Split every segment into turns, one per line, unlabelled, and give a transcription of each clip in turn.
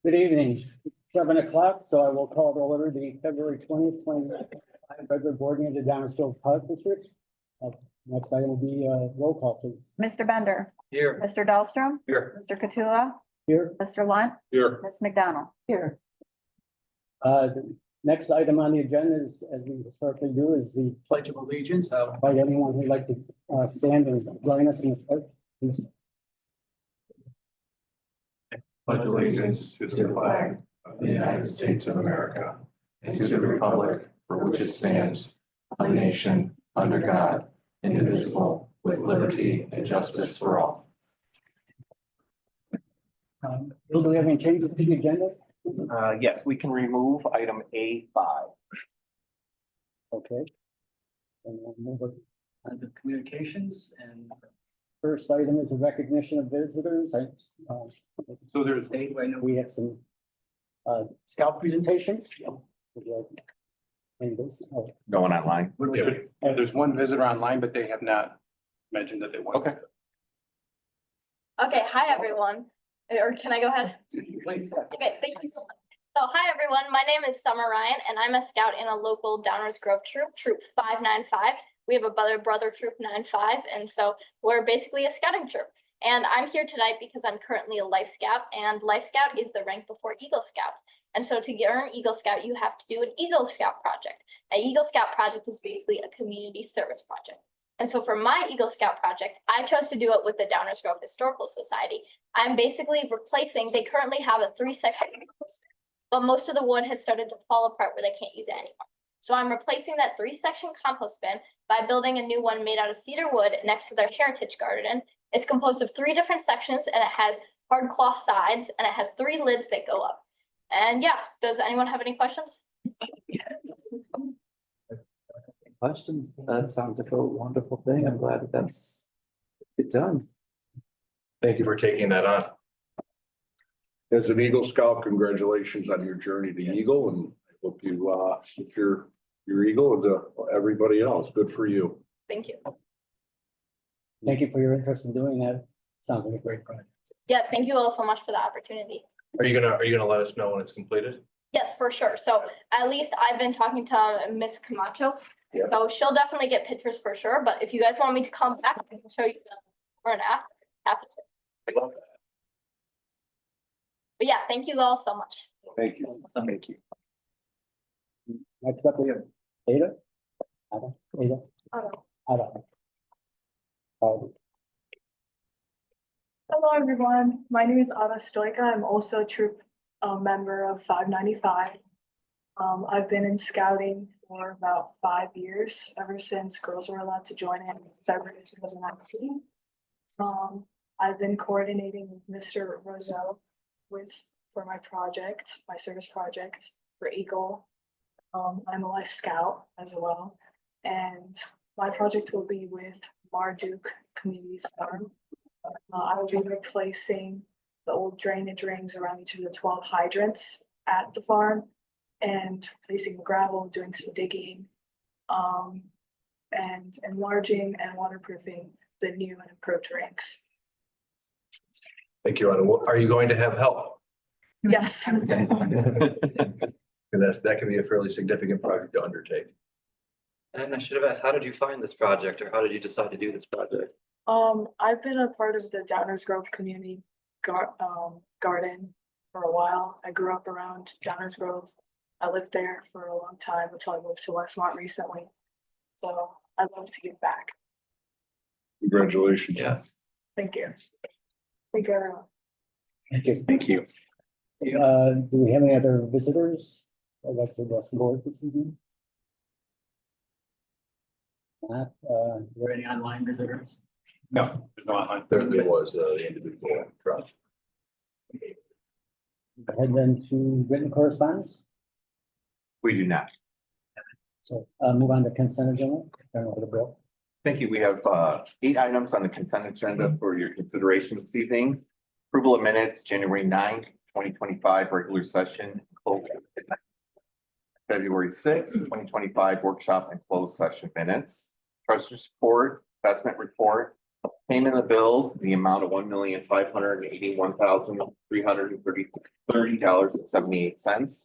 Good evening, 7 o'clock, so I will call to order the February 20th, 2025 regular board meeting of the Downers Grove Park District. Next item will be roll call, please.
Mr. Bender.
Here.
Mr. Dahlstrom.
Here.
Mr. Kattula.
Here.
Mr. Lunt.
Here.
Ms. McDonald.
Here. The next item on the agenda is, as we historically do, is the Pledge of Allegiance. I'll invite anyone who'd like to stand and join us in the pledge, please.
Pledge allegiance to the flag of the United States of America and to the republic for which it stands, one nation, under God, indivisible, with liberty and justice for all.
Bill, do we have any changes to the agenda?
Yes, we can remove item A5.
Okay. And we'll move on to communications, and first item is a recognition of visitors.
So there's
I know we had some scout presentations.
Going online.
there's one visitor online, but they have not mentioned that they want.
Okay.
Okay, hi everyone. Or can I go ahead?
Please.
Okay, thank you so much. So hi everyone, my name is Summer Ryan and I'm a scout in a local Downers Grove troop, Troop 595. We have a brother troop 95, and so we're basically a scouting troop. And I'm here tonight because I'm currently a Life Scout, and Life Scout is the rank before Eagle Scouts. And so to earn Eagle Scout, you have to do an Eagle Scout project. An Eagle Scout project is basically a community service project. And so for my Eagle Scout project, I chose to do it with the Downers Grove Historical Society. I'm basically replacing, they currently have a 3-section, but most of the wood has started to fall apart where they can't use it anymore. So I'm replacing that 3-section compost bin by building a new one made out of cedar wood next to their heritage garden. It's composed of 3 different sections, and it has hard cloth sides, and it has 3 lids that go up. And yeah, does anyone have any questions?
Questions? That sounds like a wonderful thing. I'm glad that that's done.
Thank you for taking that on.
As an Eagle Scout, congratulations on your journey to Eagle, and I hope you get your Eagle and everybody else. Good for you.
Thank you.
Thank you for your interest in doing that. Sounds like a great project.
Yeah, thank you all so much for the opportunity.
Are you gonna let us know when it's completed?
Yes, for sure. So at least I've been talking to Miss Camacho.
Yeah.
So she'll definitely get pictures for sure. But if you guys want me to come back, I can show you the before and after. Happy to.
I love that.
But yeah, thank you all so much.
Thank you.
Thank you.
Next up, we have Ada. Ada.
Hello, everyone. My name is Ada Stoika. I'm also a troop member of 595. I've been in scouting for about 5 years, ever since girls were allowed to join in February 2019. I've been coordinating with Mr. Roselle for my project, my service project for Eagle. I'm a Life Scout as well, and my project will be with Marduk Community Farm. I will be replacing the old drainage rings around each of the 12 hydrants at the farm and replacing the gravel, doing some digging, and enlarging and waterproofing the new and improved rings.
Thank you, Anna. Are you going to have help?
Yes.
That can be a fairly significant project to undertake.
And I should have asked, how did you find this project, or how did you decide to do this project?
I've been a part of the Downers Grove community garden for a while. I grew up around Downers Grove. I lived there for a long time until I moved to Westmont recently. So I'd love to give back.
Congratulations.
Yes.
Thank you. Thank you, everyone.
Thank you.
Do we have any other visitors? I'd like to address the board this evening. Not, are there any online visitors?
No, there's no online.
There was the individual trust.
Head then to written correspondence.
We do not.
So move on to consent agenda. Turn over the bill.
Thank you. We have 8 items on the consent agenda for your consideration this evening. Approval of minutes, January 9th, 2025, regular session, closed. February 6th, 2025, workshop and closed session minutes. Treasurer's report, investment report, Payment of bills, the amount of $1,581,330.78.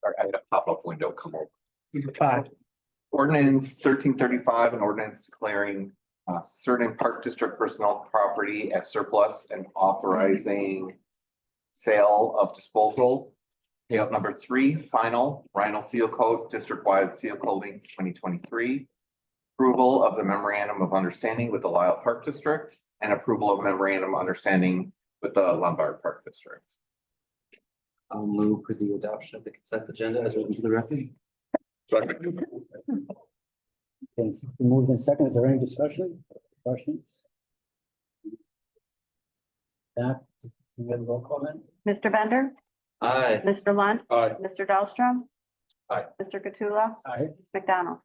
Or I had a pop-up window come over. Ordinance 1335, an ordinance declaring certain park district personnel property as surplus and authorizing sale of disposal. Payout number 3, final Rhino Seal Coat, district-wide seal coating 2023. Approval of the memorandum of understanding with the Lisle Park District and approval of memorandum of understanding with the Lombard Park District.
I'll move for the adoption of the consent agenda as written to the referee.
Second.
Okay, since we moved in second, is there any discussion, questions? That, we have a roll call then?
Mr. Bender,
Aye.
Mr. Lunt,
Aye.
Mr. Dahlstrom.
Aye.
Mr. Katsula,
Aye.
Ms. McDonald.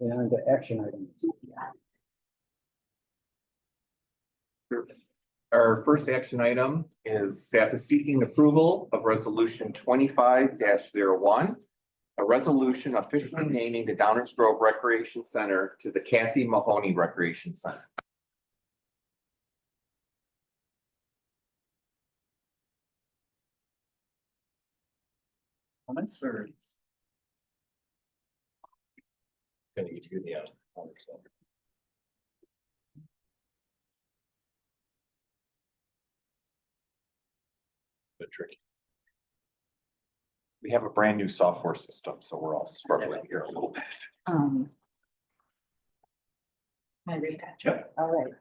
And the action items.
Our first action item is staff is seeking approval of resolution 25-01. A resolution officially naming the Downers Grove Recreation Center to the Kathy Mahoney Recreation Center.
Comments or?
Gonna get you the. Bit tricky.
We have a brand new software system, so we're all struggling here a little bit.
Can I read that?
Yep.
All right.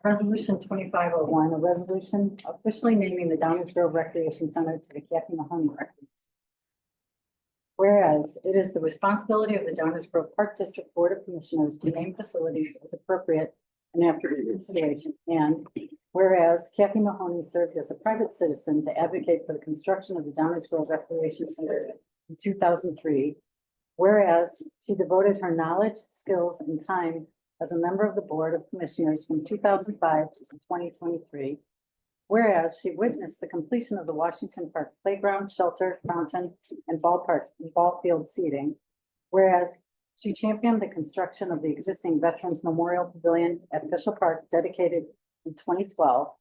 Resolution 2501, a resolution officially naming the Downers Grove Recreation Center to the Kathy Mahoney Recreation. Whereas it is the responsibility of the Downers Grove Park District Board of Commissioners to name facilities as appropriate and after due consideration. And whereas Kathy Mahoney served as a private citizen to advocate for the construction of the Downers Grove Recreation Center in 2003. Whereas she devoted her knowledge, skills, and time as a member of the Board of Commissioners from 2005 to 2023. Whereas she witnessed the completion of the Washington Park playground, shelter, fountain, and ballpark and ball field seating. Whereas she championed the construction of the existing Veterans Memorial Pavilion at Official Park dedicated in 2012.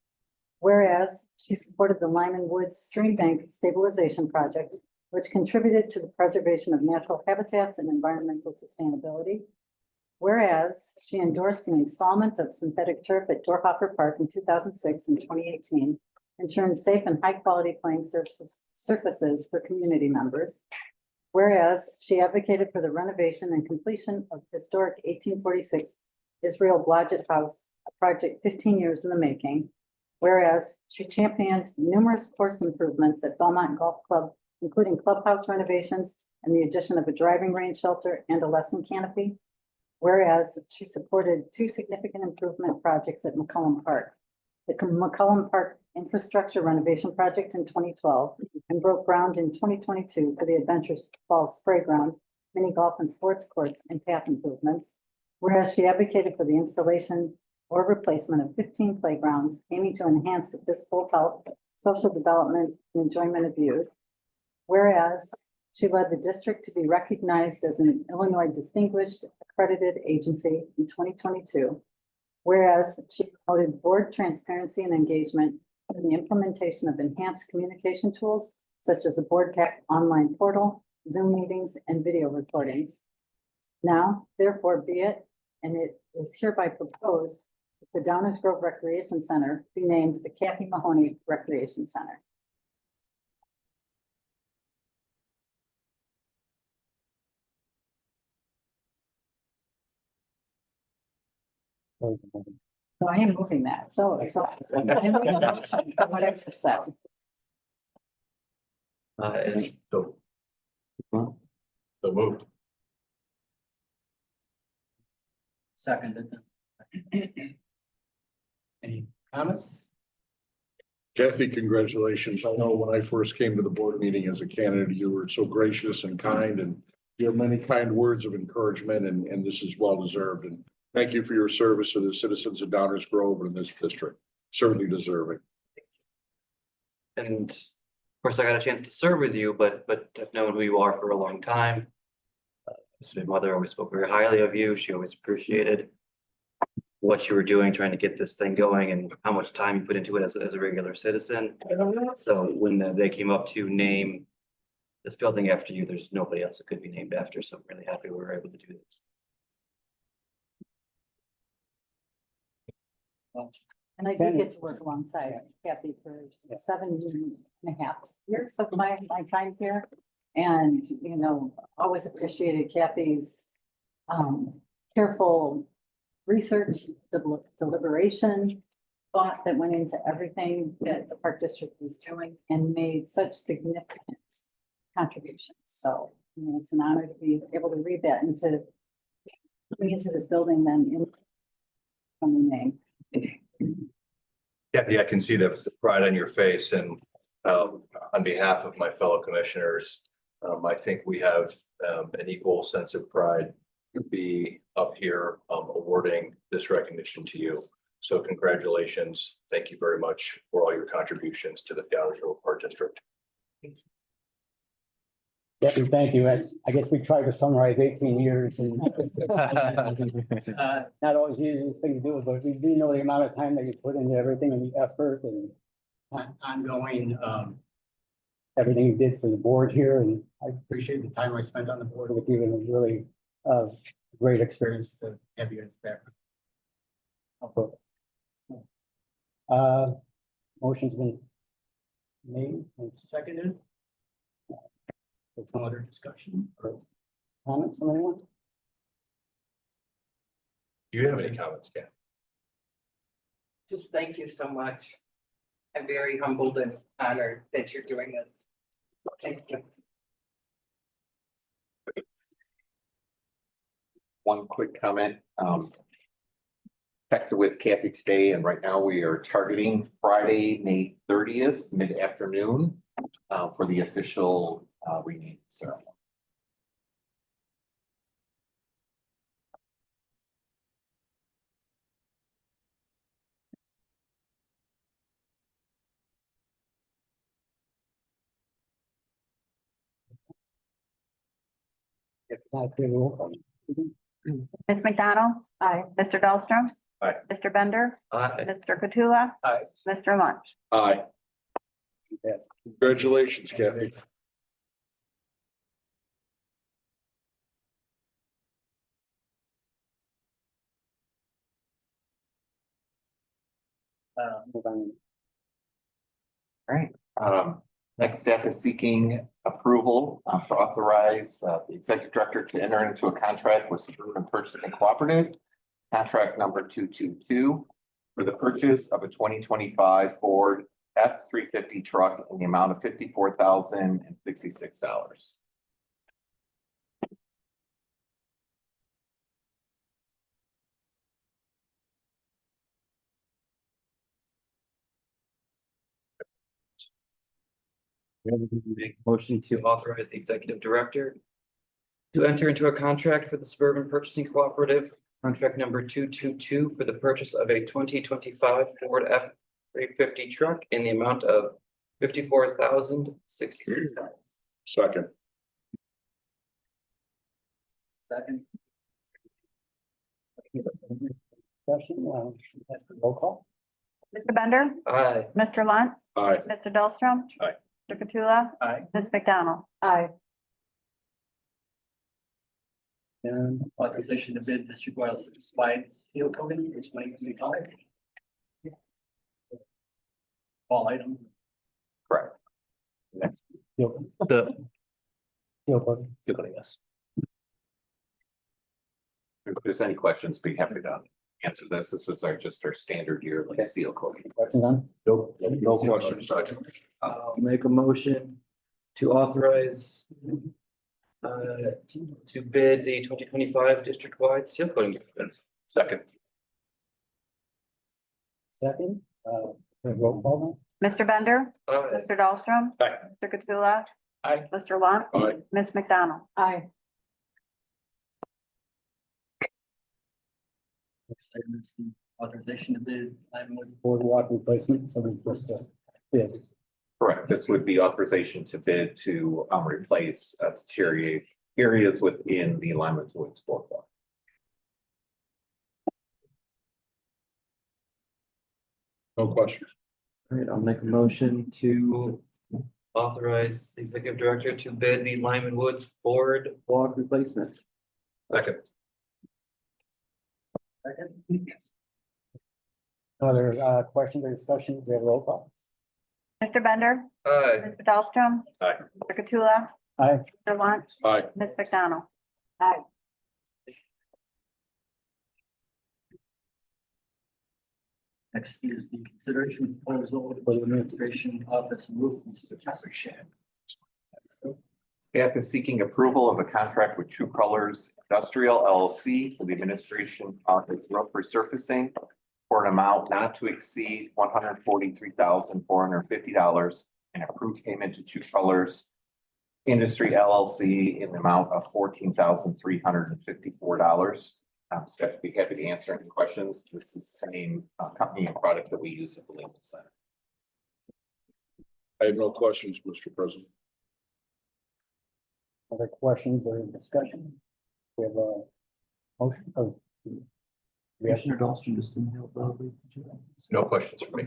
Whereas she supported the Lyman Woods Stream Bank Stabilization Project, which contributed to the preservation of natural habitats and environmental sustainability. Whereas she endorsed the installment of synthetic turf at Dorhofer Park in 2006 and 2018, ensuring safe and high-quality playing surfaces for community members. Whereas she advocated for the renovation and completion of historic 1846 Israel Blodgett House, a project 15 years in the making. Whereas she championed numerous course improvements at Belmont Golf Club, including clubhouse renovations and the addition of a driving range shelter and a lesson canopy. Whereas she supported 2 significant improvement projects at McCollum Park. The McCollum Park Infrastructure Renovation Project in 2012 and broke ground in 2022 for the Adventures Falls Spray Ground, mini golf and sports courts and path improvements. Whereas she advocated for the installation or replacement of 15 playgrounds aiming to enhance the physical health, social development, and enjoyment of youth. Whereas she led the district to be recognized as an Illinois Distinguished Accredited Agency in 2022. Whereas she promoted board transparency and engagement in the implementation of enhanced communication tools, such as the Board Pack online portal, Zoom meetings, and video recordings. Now, therefore, be it, and it is hereby proposed that the Downers Grove Recreation Center be named the Kathy Mahoney Recreation Center. So I am moving that, so. What I just said.
And
So moved.
Seconded. Any comments?
Kathy, congratulations. I know when I first came to the board meeting as a candidate, you were so gracious and kind, and your many kind words of encouragement, and this is well deserved. And thank you for your service to the citizens of Downers Grove and this district. Certainly deserving.
And of course, I got a chance to serve with you, but I've known who you are for a long time. My mother always spoke very highly of you. She always appreciated what you were doing, trying to get this thing going and how much time you put into it as a regular citizen. So when they came up to name this building after you, there's nobody else it could be named after. So I'm really happy we were able to do this.
And I did get to work alongside Kathy for 7.5 years of my time here. And, you know, always appreciated Kathy's careful research, deliberation, thought that went into everything that the Park District was doing and made such significant contributions. So, you know, it's an honor to be able to read that into this building then in from the name.
Kathy, I can see the pride on your face, and on behalf of my fellow commissioners, I think we have an equal sense of pride to be up here awarding this recognition to you. So congratulations. Thank you very much for all your contributions to the Downers Grove Park District.
Kathy, thank you. I guess we tried to summarize 18 years and not always the easiest thing to do, but we do know the amount of time that you put into everything and the effort and ongoing, everything you did for the board here. And I appreciate the time I spent on the board with you, and it was really a great experience to have you as back. Motion's been made and seconded. There's no other discussion or comments from anyone?
Do you have any comments, Kathy?
Just thank you so much. I'm very humbled and honored that you're doing this. Thank you.
One quick comment. Texted with Kathy today, and right now we are targeting Friday, May 30th, mid-afternoon, for the official renaming ceremony.
If not, we will.
Ms. McDonald?
Aye.
Mr. Dahlstrom?
Aye.
Mr. Bender?
Aye.
Mr. Katsula?
Aye.
Mr. Lunch?
Aye. Congratulations, Kathy.
Move on.
All right. Next step is seeking approval to authorize the executive director to enter into a contract with Suburban Purchasing Cooperative, contract number 222, for the purchase of a 2025 Ford F-350 truck in the amount of $54,066.
Make a motion to authorize the executive director to enter into a contract for the Suburban Purchasing Cooperative, contract number 222, for the purchase of a 2025 Ford F-350 truck in the amount of $54,066.
Second.
Second. Discussion, that's the roll call.
Mr. Bender?
Aye.
Mr. Lunt?
Aye.
Mr. Dahlstrom?
Aye.
Mr. Katsula?
Aye.
Ms. McDonald?
Aye.
And authorization to bid district-wide steel coating, which might be called. All item.
Correct. Next.
Steel coating.
Yes.
If there's any questions, be happy to answer this. This is just our standard yearly seal coating.
Questions on?
No questions.
Make a motion to authorize to bid the 2025 district-wide seal coating.
Second.
Second, roll call.
Mr. Bender?
Aye.
Mr. Dahlstrom?
Aye.
Mr. Katsula?
Aye.
Mr. Lunt?
Aye.
Ms. McDonald?
Aye.
Next item is the authorization to bid boardwalk replacement, so there's just a bid.
Correct. This would be authorization to bid to replace deteriorated areas within the Lyman Woods boardwalk.
No question.
All right, I'll make a motion to
Authorize the executive director to bid the Lyman Woods board.
walk replacement.
Second.
Other questions or discussions? We have roll calls.
Mr. Bender,
Aye.
Mr. Dahlstrom.
Aye.
Mr. Katsula,
Aye.
Mr. Lunt,
Aye.
Ms. McDonald.
Next is the consideration proposal for the administration office roof, Mr. Kessershed.
Staff is seeking approval of a contract with True Colors Industrial LLC for the administration of its roof resurfacing for an amount not to exceed $143,450 and approved payment to True Colors Industry LLC in the amount of $14,354. Staff would be happy to answer any questions. This is the same company and product that we use at the Lincoln Center.
I have no questions, Mr. President.
Other questions or discussion? We have a motion. Oh.
Commissioner Dahlstrom just didn't help.
No questions for me.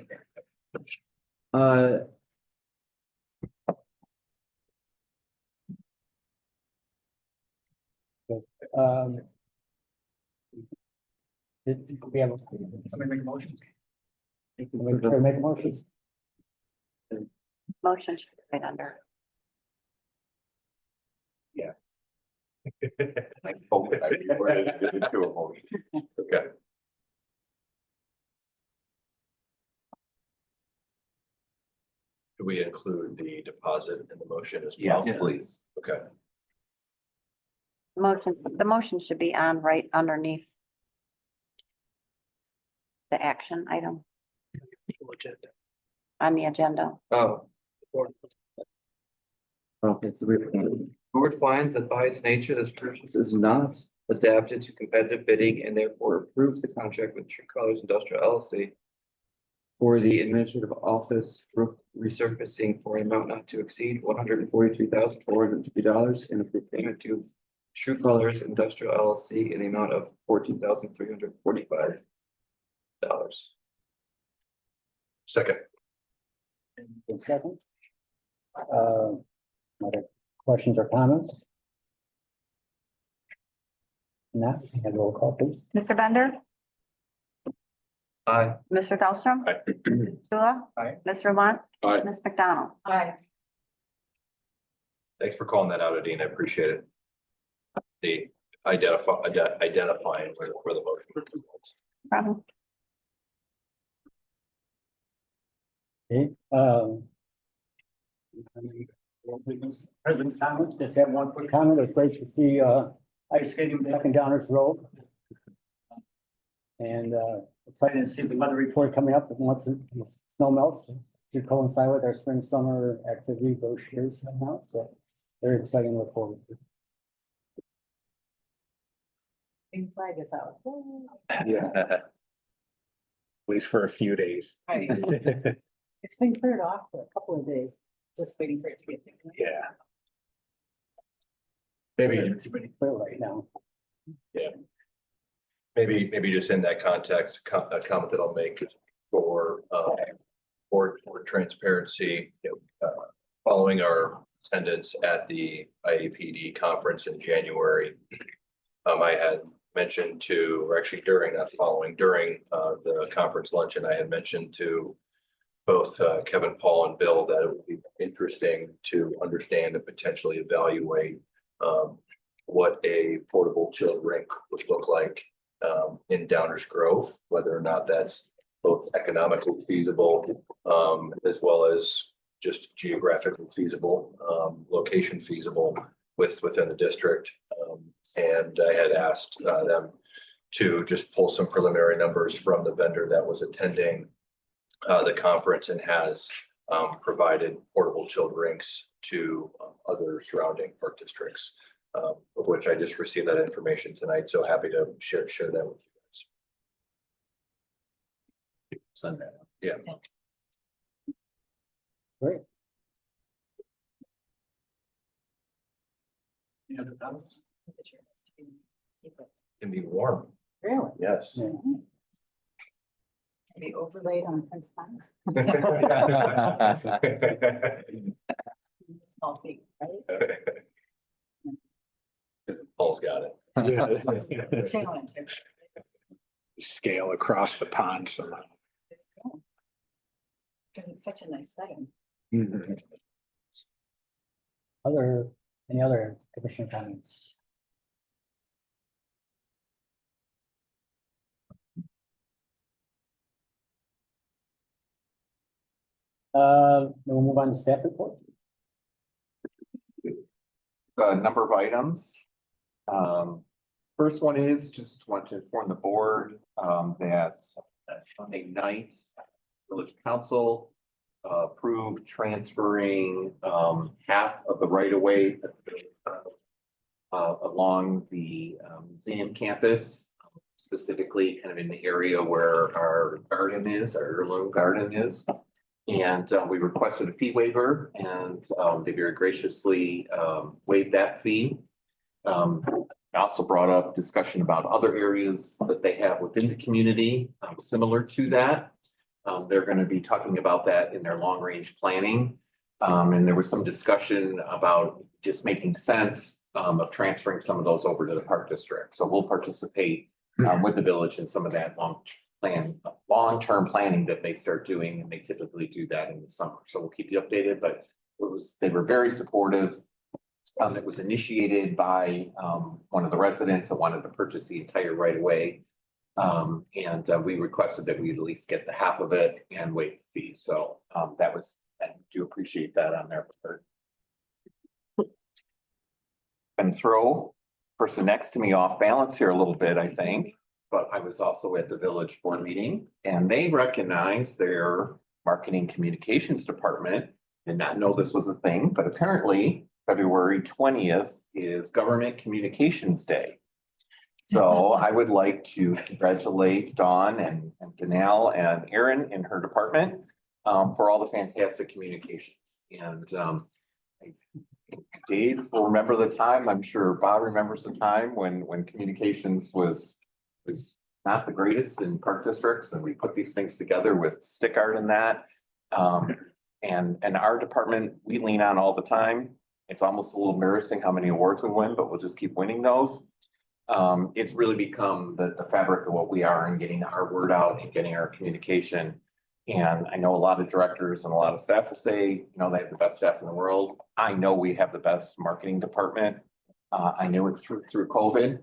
Um. Did we have somebody make a motion? Somebody make a motion?
Motion should be right under.
I hope that I converted it into a motion.
Okay. Do we include the deposit in the motion as well?
Yes, please.
Okay.
The motion should be on right underneath the action item on the agenda.
Oh.
Okay, so we
Board finds that by its nature, this purchase
is not
adapted to competitive bidding and therefore approves the contract with True Colors Industrial LLC
for the administrative office roof
resurfacing for an amount not to exceed $143,450 and approved payment to True Colors Industrial LLC in the amount of $14,345.
Second.
Second. Other questions or comments? Not, have roll call, please.
Mr. Bender,
Aye.
Mr. Dahlstrom.
Aye.
Katsula.
Aye.
Mr. Lunt,
Aye.
Ms. McDonald.
Thanks for calling that out, Adine. I appreciate it. The identifying where the motion.
Problem.
Okay, President's comments, just have one quick comment. It's great to see ice skating back in Downers Road. And excited to see the weather report coming up once the snow melts to coincide with our spring, summer activity, those years now. So very exciting to look forward to.
Green flag is out.
Yeah. At least for a few days.
It's been cleared off for a couple of days, just waiting for it to get.
Yeah.
Maybe,
It's pretty clear right now.
maybe just in that context, a comment that I'll make just for transparency, following our attendance at the IAPD conference in January. I had mentioned to, or actually during the conference luncheon, I had mentioned to both Kevin, Paul, and Bill that it would be interesting to understand and potentially evaluate what a portable chilled rink would look like in Downers Grove, whether or not that's both economically feasible as well as just geographically feasible, location feasible within the district. And I had asked them to just pull some preliminary numbers from the vendor that was attending the conference and has provided portable chilled rinks to other surrounding park districts, of which I just received that information tonight. So happy to share that with you guys. send that. Yeah.
Great.
Can be warm.
Really?
Yes.
Yeah.
Be overlaid on Prince Time. Small feet, right?
Paul's got it.
Challenge.
Scale across the pond somehow.
Because it's such a nice setting.
Any other commission comments? We'll move on to staff report.
A number of items. First one is just want to inform the board that Sunday night, village council approved transferring half of the right of way along the museum campus, specifically kind of in the area where our garden is, our heirloom garden is. And we requested a fee waiver, and they very graciously waived that fee. I also brought up discussion about other areas that they have within the community similar to that. They're going to be talking about that in their long-range planning. And there was some discussion about just making sense of transferring some of those over to the park district. So we'll participate with the village in some of that long-term planning that they start doing, and they typically do that in the summer. So we'll keep you updated, but they were very supportive. It was initiated by one of the residents that wanted to purchase the entire right of way. And we requested that we at least get the half of it and waive the fee. So I do appreciate that on their part. And throw person next to me off balance here a little bit, I think. But I was also at the village board meeting, and they recognized their marketing communications department. Did not know this was a thing, but apparently February 20th is Government Communications Day. So I would like to congratulate Dawn and Danelle and Erin in her department for all the fantastic communications. And Dave will remember the time. I'm sure Bob remembers the time when communications was not the greatest in park districts, and we put these things together with stick art and that. And our department, we lean on all the time. It's almost a little embarrassing how many awards we win, but we'll just keep winning those. It's really become the fabric of what we are in getting our word out and getting our communication. And I know a lot of directors and a lot of staff will say, they have the best staff in the world. I know we have the best marketing department. I knew it through COVID.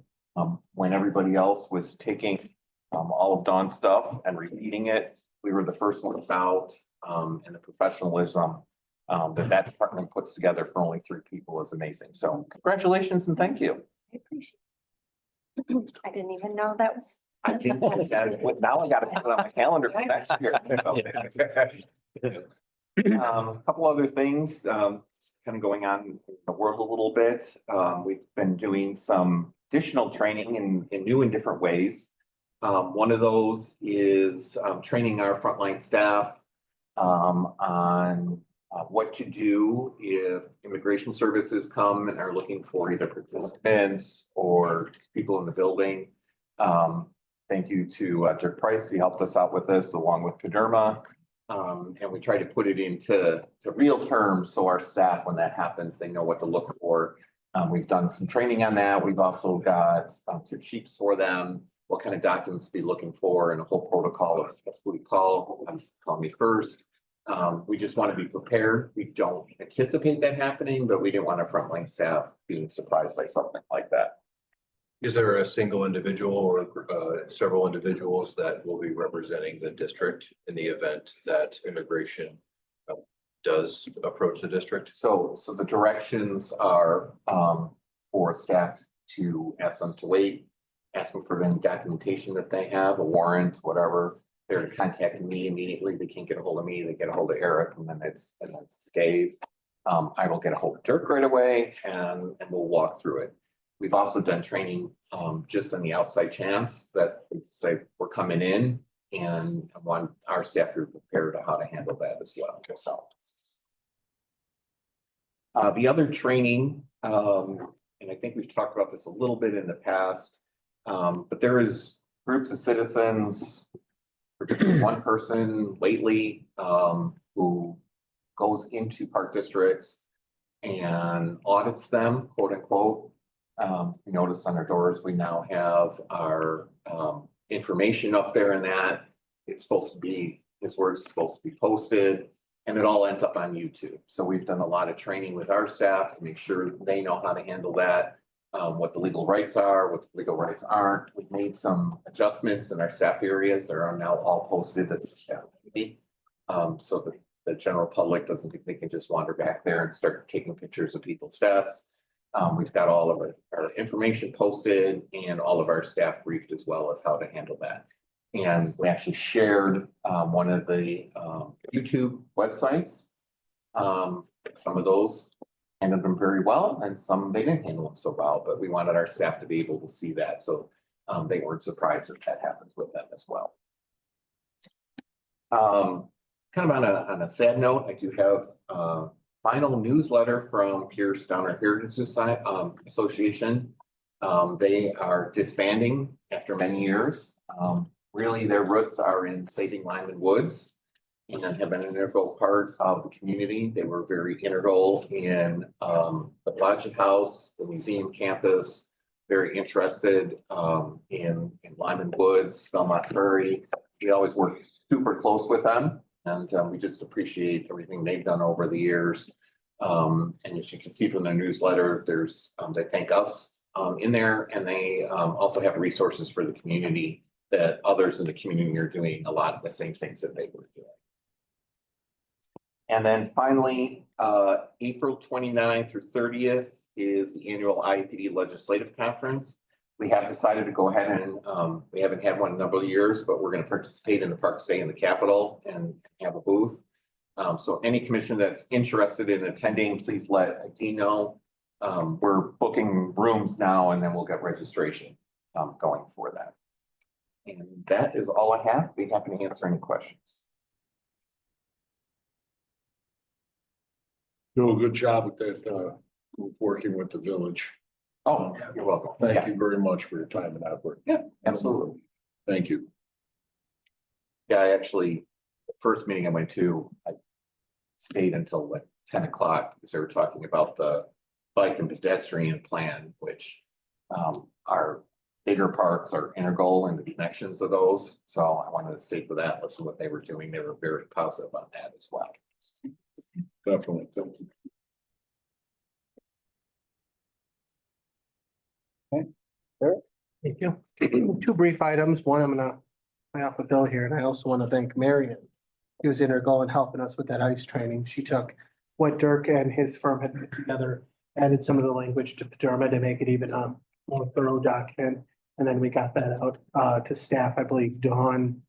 When everybody else was taking all of Dawn's stuff and repeating it, we were the first ones out, and the professionalism that department puts together for only 3 people is amazing. So congratulations and thank you.
I appreciate it. I didn't even know that was.
I didn't. Now I got to put it on my calendar for next year. A couple other things kind of going on in the world a little bit. We've been doing some additional training in new and different ways. One of those is training our frontline staff on what to do if immigration services come and are looking for either participants or people in the building. Thank you to Dirk Price. He helped us out with this along with Kaderma. And we try to put it into real terms so our staff, when that happens, they know what to look for. We've done some training on that. We've also got tip sheets for them, what kind of documents to be looking for, and a whole protocol of who to call. Call me first. We just want to be prepared. We don't anticipate that happening, but we didn't want our frontline staff being surprised by something like that.
Is there a single individual or several individuals that will be representing the district in the event that immigration does approach the district?
So the directions are for staff to ask them to wait, ask them for any documentation that they have, a warrant, whatever. They're contacting me immediately. They can't get a hold of me. They get a hold of Eric, and then it's Dave. I will get a hold of Dirk right away, and we'll walk through it. We've also done training just on the outside chance that they say we're coming in And I want our staff to be prepared on how to handle that as well, so. The other training, and I think we've talked about this a little bit in the past, but there is groups of citizens, particularly one person lately, who goes into park districts and audits them, quote unquote. You notice on our doors, we now have our information up there and that it's supposed to be, his work is supposed to be posted. And it all ends up on YouTube. So we've done a lot of training with our staff to make sure they know how to handle that, what the legal rights are, what the legal rights aren't. We've made some adjustments in our staff areas that are now all posted as a staff meeting. So that the general public doesn't think they can just wander back there and start taking pictures of people's desks. We've got all of our information posted and all of our staff briefed as well as how to handle that. And we actually shared one of the YouTube websites. Some of those handled them very well and some they didn't handle them so well, but we wanted our staff to be able to see that. So they weren't surprised if that happens with them as well. Kind of on a sad note, I do have a final newsletter from Pierce Downer Heritage Society, Association. They are disbanding after many years. Really, their roots are in saving Lyman Woods and have been an integral part of the community. They were very integral in the Blodgett House, the museum campus, very interested in Lyman Woods, Belmont Prairie. We always work super close with them, and we just appreciate everything they've done over the years. And as you can see from their newsletter, there's they thank us in there, and they also have resources for the community that others in the community are doing a lot of the same things that they were doing. And then finally, April 29th through 30th is the annual IAPD Legislative Conference. We have decided to go ahead and we haven't had one in a number of years, but we're going to participate in the Parks Day in the Capitol and have a booth. So any commission that's interested in attending, please let IT know. We're booking rooms now and then we'll get registration going for that. And that is all I have. Be happy to answer any questions.
Do a good job with that, working with the village.
Oh, you're welcome.
Thank you very much for your time and effort.
Yeah, absolutely.
Thank you.
Yeah, I actually, the first meeting I went to, I stayed until like 10 o'clock because they were talking about the bike and pedestrian plan, which our bigger parks are integral in the connections of those. So I wanted to stay for that, listen to what they were doing. They were very positive on that as well.
Definitely. Thank you.
Thank you. Two brief items. One, I'm gonna play off a bill here, and I also want to thank Marion. She was integral in helping us with that ICE training. She took what Dirk and his firm had put together, added some of the language to Paderma to make it even a more thorough document. And then we got that out to staff. I believe Dawn,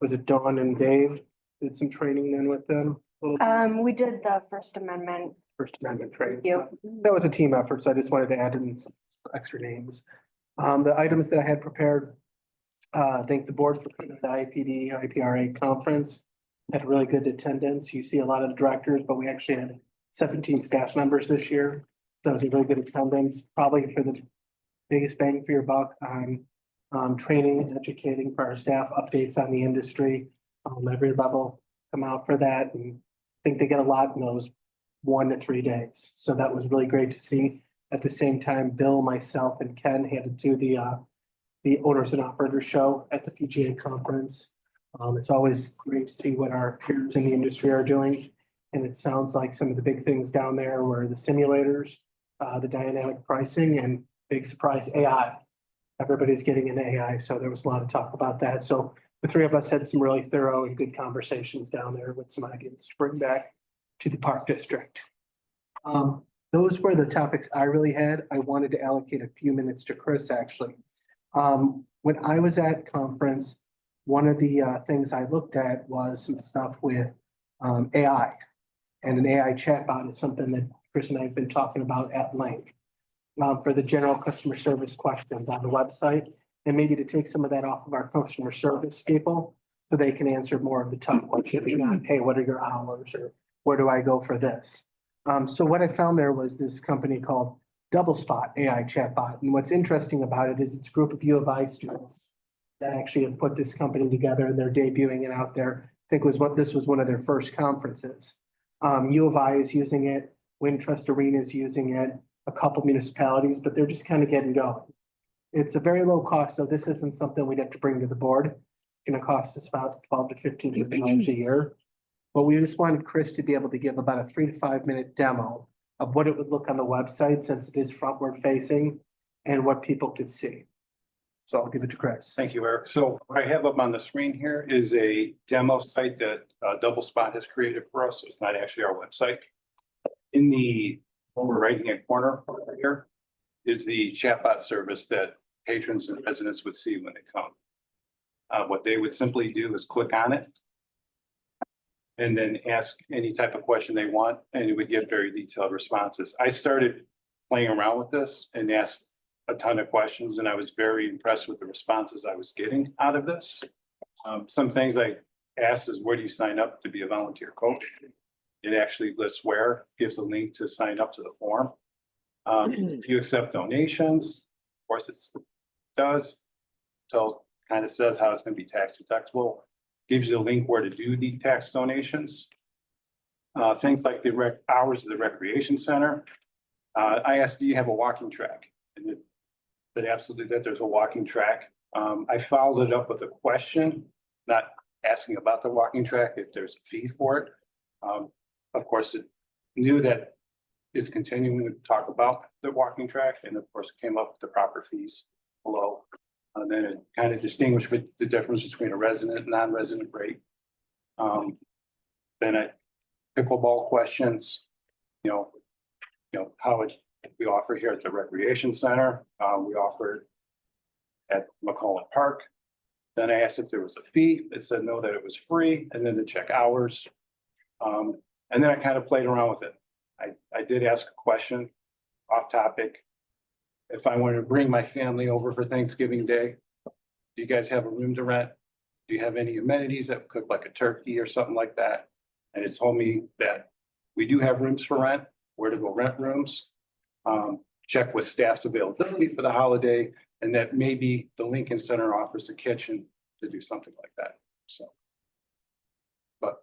was it Dawn and Dave did some training then with them? A little bit?
We did the First Amendment.
First Amendment training.
Yep.
That was a team effort, so I just wanted to add in some extra names. The items that I had prepared, thank the board for putting the IPD, IPRA conference. Had really good attendance. You see a lot of the directors, but we actually had 17 staff members this year. That was a really good attendance, probably for the biggest bang for your buck on training and educating for our staff, updates on the industry, every level come out for that. And I think they get a lot in those 1 to 3 days. So that was really great to see. At the same time, Bill, myself, and Ken had to do the owners and operators show at the PGA conference. It's always great to see what our peers in the industry are doing. And it sounds like some of the big things down there were the simulators, the dynamic pricing, and big surprise, AI. Everybody's getting an AI, so there was a lot of talk about that. So the three of us had some really thorough and good conversations down there with some ideas to bring back to the park district. Those were the topics I really had. I wanted to allocate a few minutes to Chris, actually. When I was at conference, one of the things I looked at was some stuff with AI. And an AI chatbot is something that Chris and I have been talking about at length for the general customer service questions on the website. And maybe to take some of that off of our customer service people So they can answer more of the tough questions, not, hey, what are your hours, or where do I go for this? So what I found there was this company called Double Spot AI chatbot. And what's interesting about it is it's a group of U of I students that actually have put this company together, and they're debuting it out there. I think this was one of their first conferences. U of I is using it, Wintrust Arena is using it, a couple municipalities, but they're just kind of getting going. It's a very low cost, so this isn't something we'd have to bring to the board. It's gonna cost us about $12 to $15 a year. But we just wanted Chris to be able to give about a 3 to 5 minute demo of what it would look on the website, since it is frontward facing, and what people could see. So I'll give it to Chris.
Thank you, Eric. So what I have up on the screen here is a demo site that Double Spot has created for us. So it's not actually our website. In the lower right-hand corner over here is the chatbot service that patrons and residents would see when they come. What they would simply do is click on it and then ask any type of question they want, and it would give very detailed responses. I started playing around with this and asked a ton of questions, and I was very impressed with the responses I was getting out of this. Some things I asked is, where do you sign up to be a volunteer coach? It actually lists where, gives a link to sign up to the form. If you accept donations, of course it does. So kind of says how it's going to be tax deductible. Gives you a link where to do the tax donations. Things like the hours of the recreation center. I asked, do you have a walking track? And it said absolutely that there's a walking track. I followed it up with a question, not asking about the walking track, if there's a fee for it. Of course, it knew that it's continuing to talk about the walking track, and of course it came up with the proper fees below. And then it kind of distinguished the difference between a resident and non-resident rate. Then pickleball questions, you know, how we offer here at the recreation center. We offer it at McCullough Park. Then I asked if there was a fee. It said no, that it was free, and then to check hours. And then I kind of played around with it. I did ask a question off topic. If I wanted to bring my family over for Thanksgiving Day, do you guys have a room to rent? Do you have any amenities that cook like a turkey or something like that? And it told me that we do have rooms for rent, where to go rent rooms, check with staff's availability for the holiday, and that maybe the Lincoln Center offers a kitchen to do something like that. So, but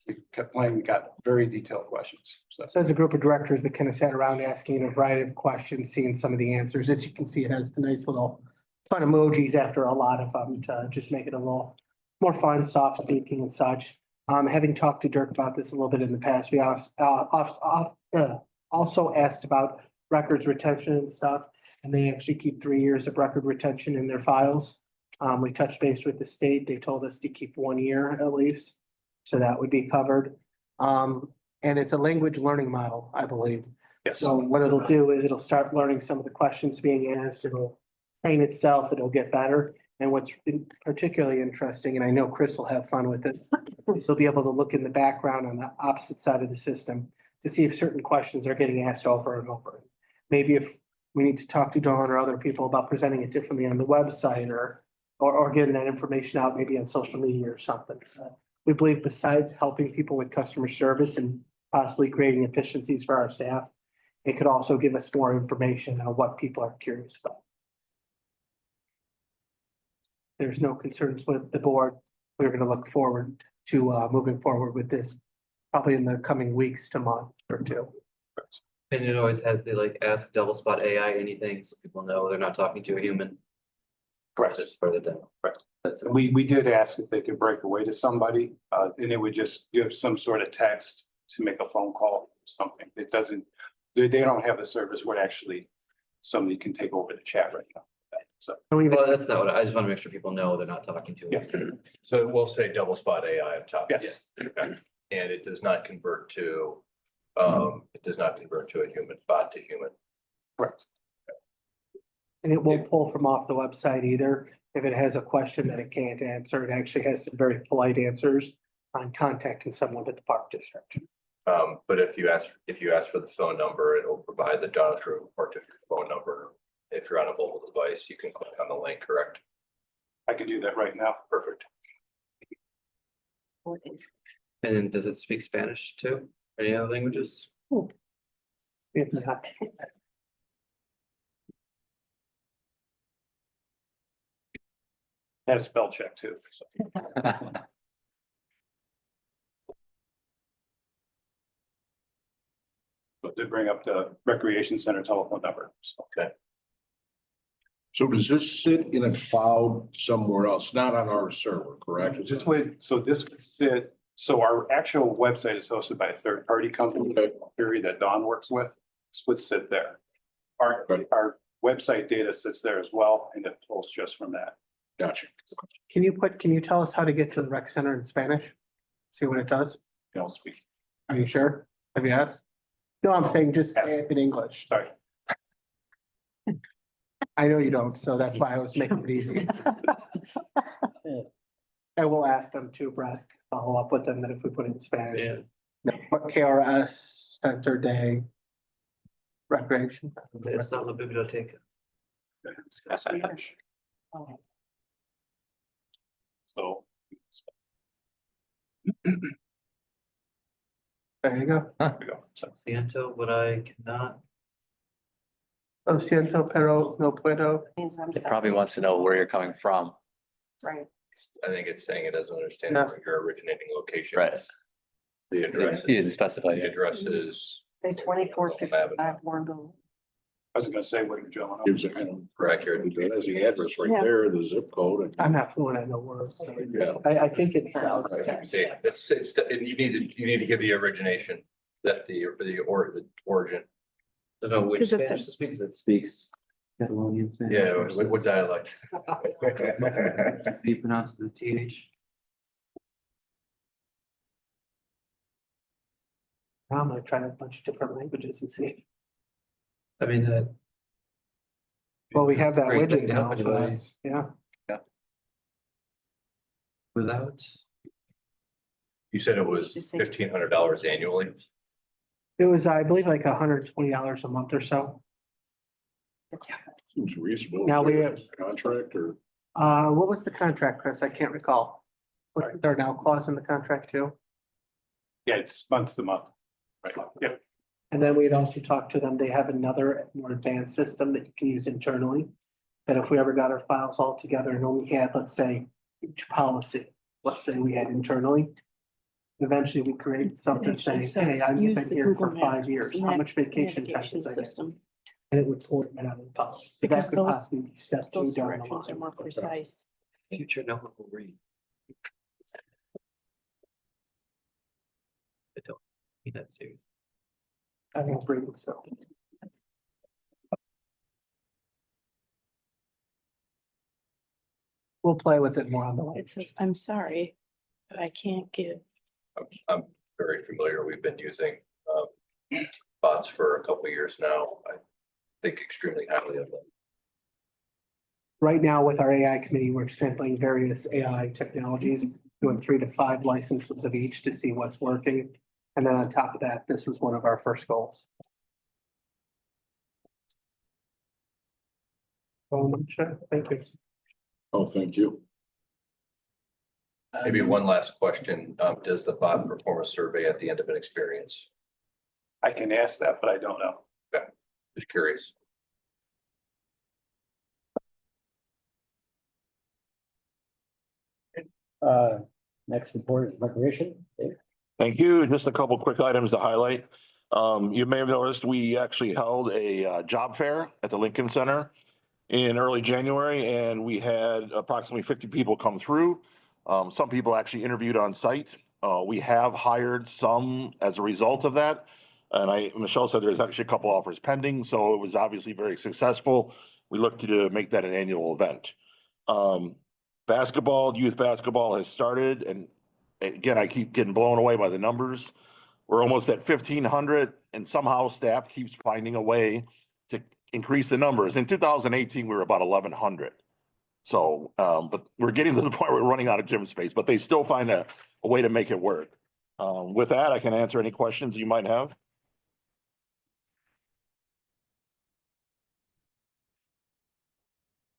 we kept playing, we got very detailed questions. So
as a group of directors, we kind of sat around asking a variety of questions, seeing some of the answers. As you can see, it has the nice little fun emojis after a lot of them to just make it a little more fun, soft speaking and such. Having talked to Dirk about this a little bit in the past, we also asked about records retention and stuff, and they actually keep 3 years of record retention in their files. We touched base with the state. They told us to keep 1 year at least, so that would be covered. And it's a language learning model, I believe.
yes.
So what it'll do is it'll start learning some of the questions being asked. It'll train itself. It'll get better. And what's been particularly interesting, and I know Chris will have fun with it, is he'll be able to look in the background on the opposite side of the system to see if certain questions are getting asked over and over. Maybe if we need to talk to Dawn or other people about presenting it differently on the website or getting that information out maybe on social media or something. So we believe besides helping people with customer service and possibly creating efficiencies for our staff, it could also give us more information on what people are curious about. There's no concerns with the board. We're going to look forward to moving forward with this probably in the coming weeks to month or two.
And it always has the like ask Double Spot AI anything, so people know they're not talking to a human.
Correct.
Just for the demo.
Correct. We did ask if they could break away to somebody, and it would just give some sort of text to make a phone call or something. It doesn't, they don't have a service where actually somebody can take over the chat right now. So.
Well, that's not what I just want to make sure people know they're not talking to
Yes.
So it will say Double Spot AI up top.
Yes.
Okay. And it does not convert to, a human bot to human.
Correct.
And it won't pull from off the website either. If it has a question that it can't answer, it actually has some very polite answers on contacting someone at the park district.
But if you ask for the phone number, it will provide the Donna True Park District phone number. If you're on a mobile device, you can click on the link, correct?
I can do that right now.
Perfect.
And then does it speak Spanish too? Any other languages?
If not,
Has spell check too. So. But did bring up the recreation center telephone number. So.
Okay.
So does this sit in a cloud somewhere else, not on our server, correct?
This would sit, so our actual website is hosted by a third-party company, Fury, that Dawn works with. This would sit there. Our website data sits there as well, and it pulls just from that.
Gotcha.
can you tell us how to get to the rec center in Spanish? See what it does?
Don't speak.
Are you sure? Have you asked? No, I'm saying just say it in English.
Sorry.
I know you don't, so that's why I was making it easy. I will ask them too, Brett, follow up with them that if we put it in Spanish. What KRS Center Day Recreation.
Está la biblioteca.
So.
There you go.
There we go. So,
Siento, but I cannot.
Lo siento, pero no puedo.
Means I'm
It
sorry.
probably wants to know where you're coming from.
Right.
I think it's saying it doesn't understand
Yeah.
where your originating location
Right.
is. The address.
You didn't specify
The
it.
address is
Say 2455 Warrenville.
I was gonna say, what did Joe?
Gives it, I don't.
Accurate.
It has the address right
Yeah.
there, the zip code. And
I'm not fluent in no words. So
Yeah.
I think it's.
See, it's, and you need to give the origination, that the origin.
Don't know which
'Cause it's
Spanish to speak, because it speaks Catalonian Spanish.
Yeah, what dialect?
So you pronounce the TH?
I'm gonna try a bunch of different languages and see.
I mean, that.
Well, we have that
Great thing
widget
to help
now, so
anybody.
that's, yeah.
Without,
You said it was $1,500 annually?
It was, I believe, like $120 a month or so.
seems reasonable.
Now we have-
Contract or?
What was the contract, Chris? I can't recall. What's there now clause in the contract too?
Yeah, it's month to month. Right, yeah.
And then we had also talked to them, they have another more advanced system that you can use internally. That if we ever got our files all together and only had, let's say, each policy, let's say we had internally. Eventually we create something saying, hey, I've been here for 5 years, how much vacation time did I get? And it would pull it right out of the policy. So that
Because
could
those-
possibly be step two
Those
down the
directions are
line.
more precise.
future no one will read. I don't mean that serious.
I won't bring it, so. We'll play with it more on the way.
It says, I'm sorry, but I can't give.
I'm very familiar. We've been using bots for a couple of years now. I think extremely highly of them.
Right now with our AI committee, we're sampling various AI technologies, doing 3 to 5 licenses of each to see what's working. And then on top of that, this was one of our first goals. Sure, thank you.
Oh, thank you.
Maybe one last question. Does the bot perform a survey at the end of an experience?
I can ask that, but I don't know.
Okay, just curious.
Next report is recreation. Dave?
Thank you. Just a couple quick items to highlight. You may have noticed we actually held a job fair at the Lincoln Center in early January, and we had approximately 50 people come through. Some people actually interviewed on site. We have hired some as a result of that. And Michelle said there's actually a couple offers pending, so it was obviously very successful. We look to make that an annual event. Basketball, youth basketball has started, and again, I keep getting blown away by the numbers. We're almost at 1,500, and somehow staff keeps finding a way to increase the numbers. In 2018, we were about 1,100. So, but we're getting to the point where we're running out of gym space, but they still find a way to make it work. With that, I can answer any questions you might have.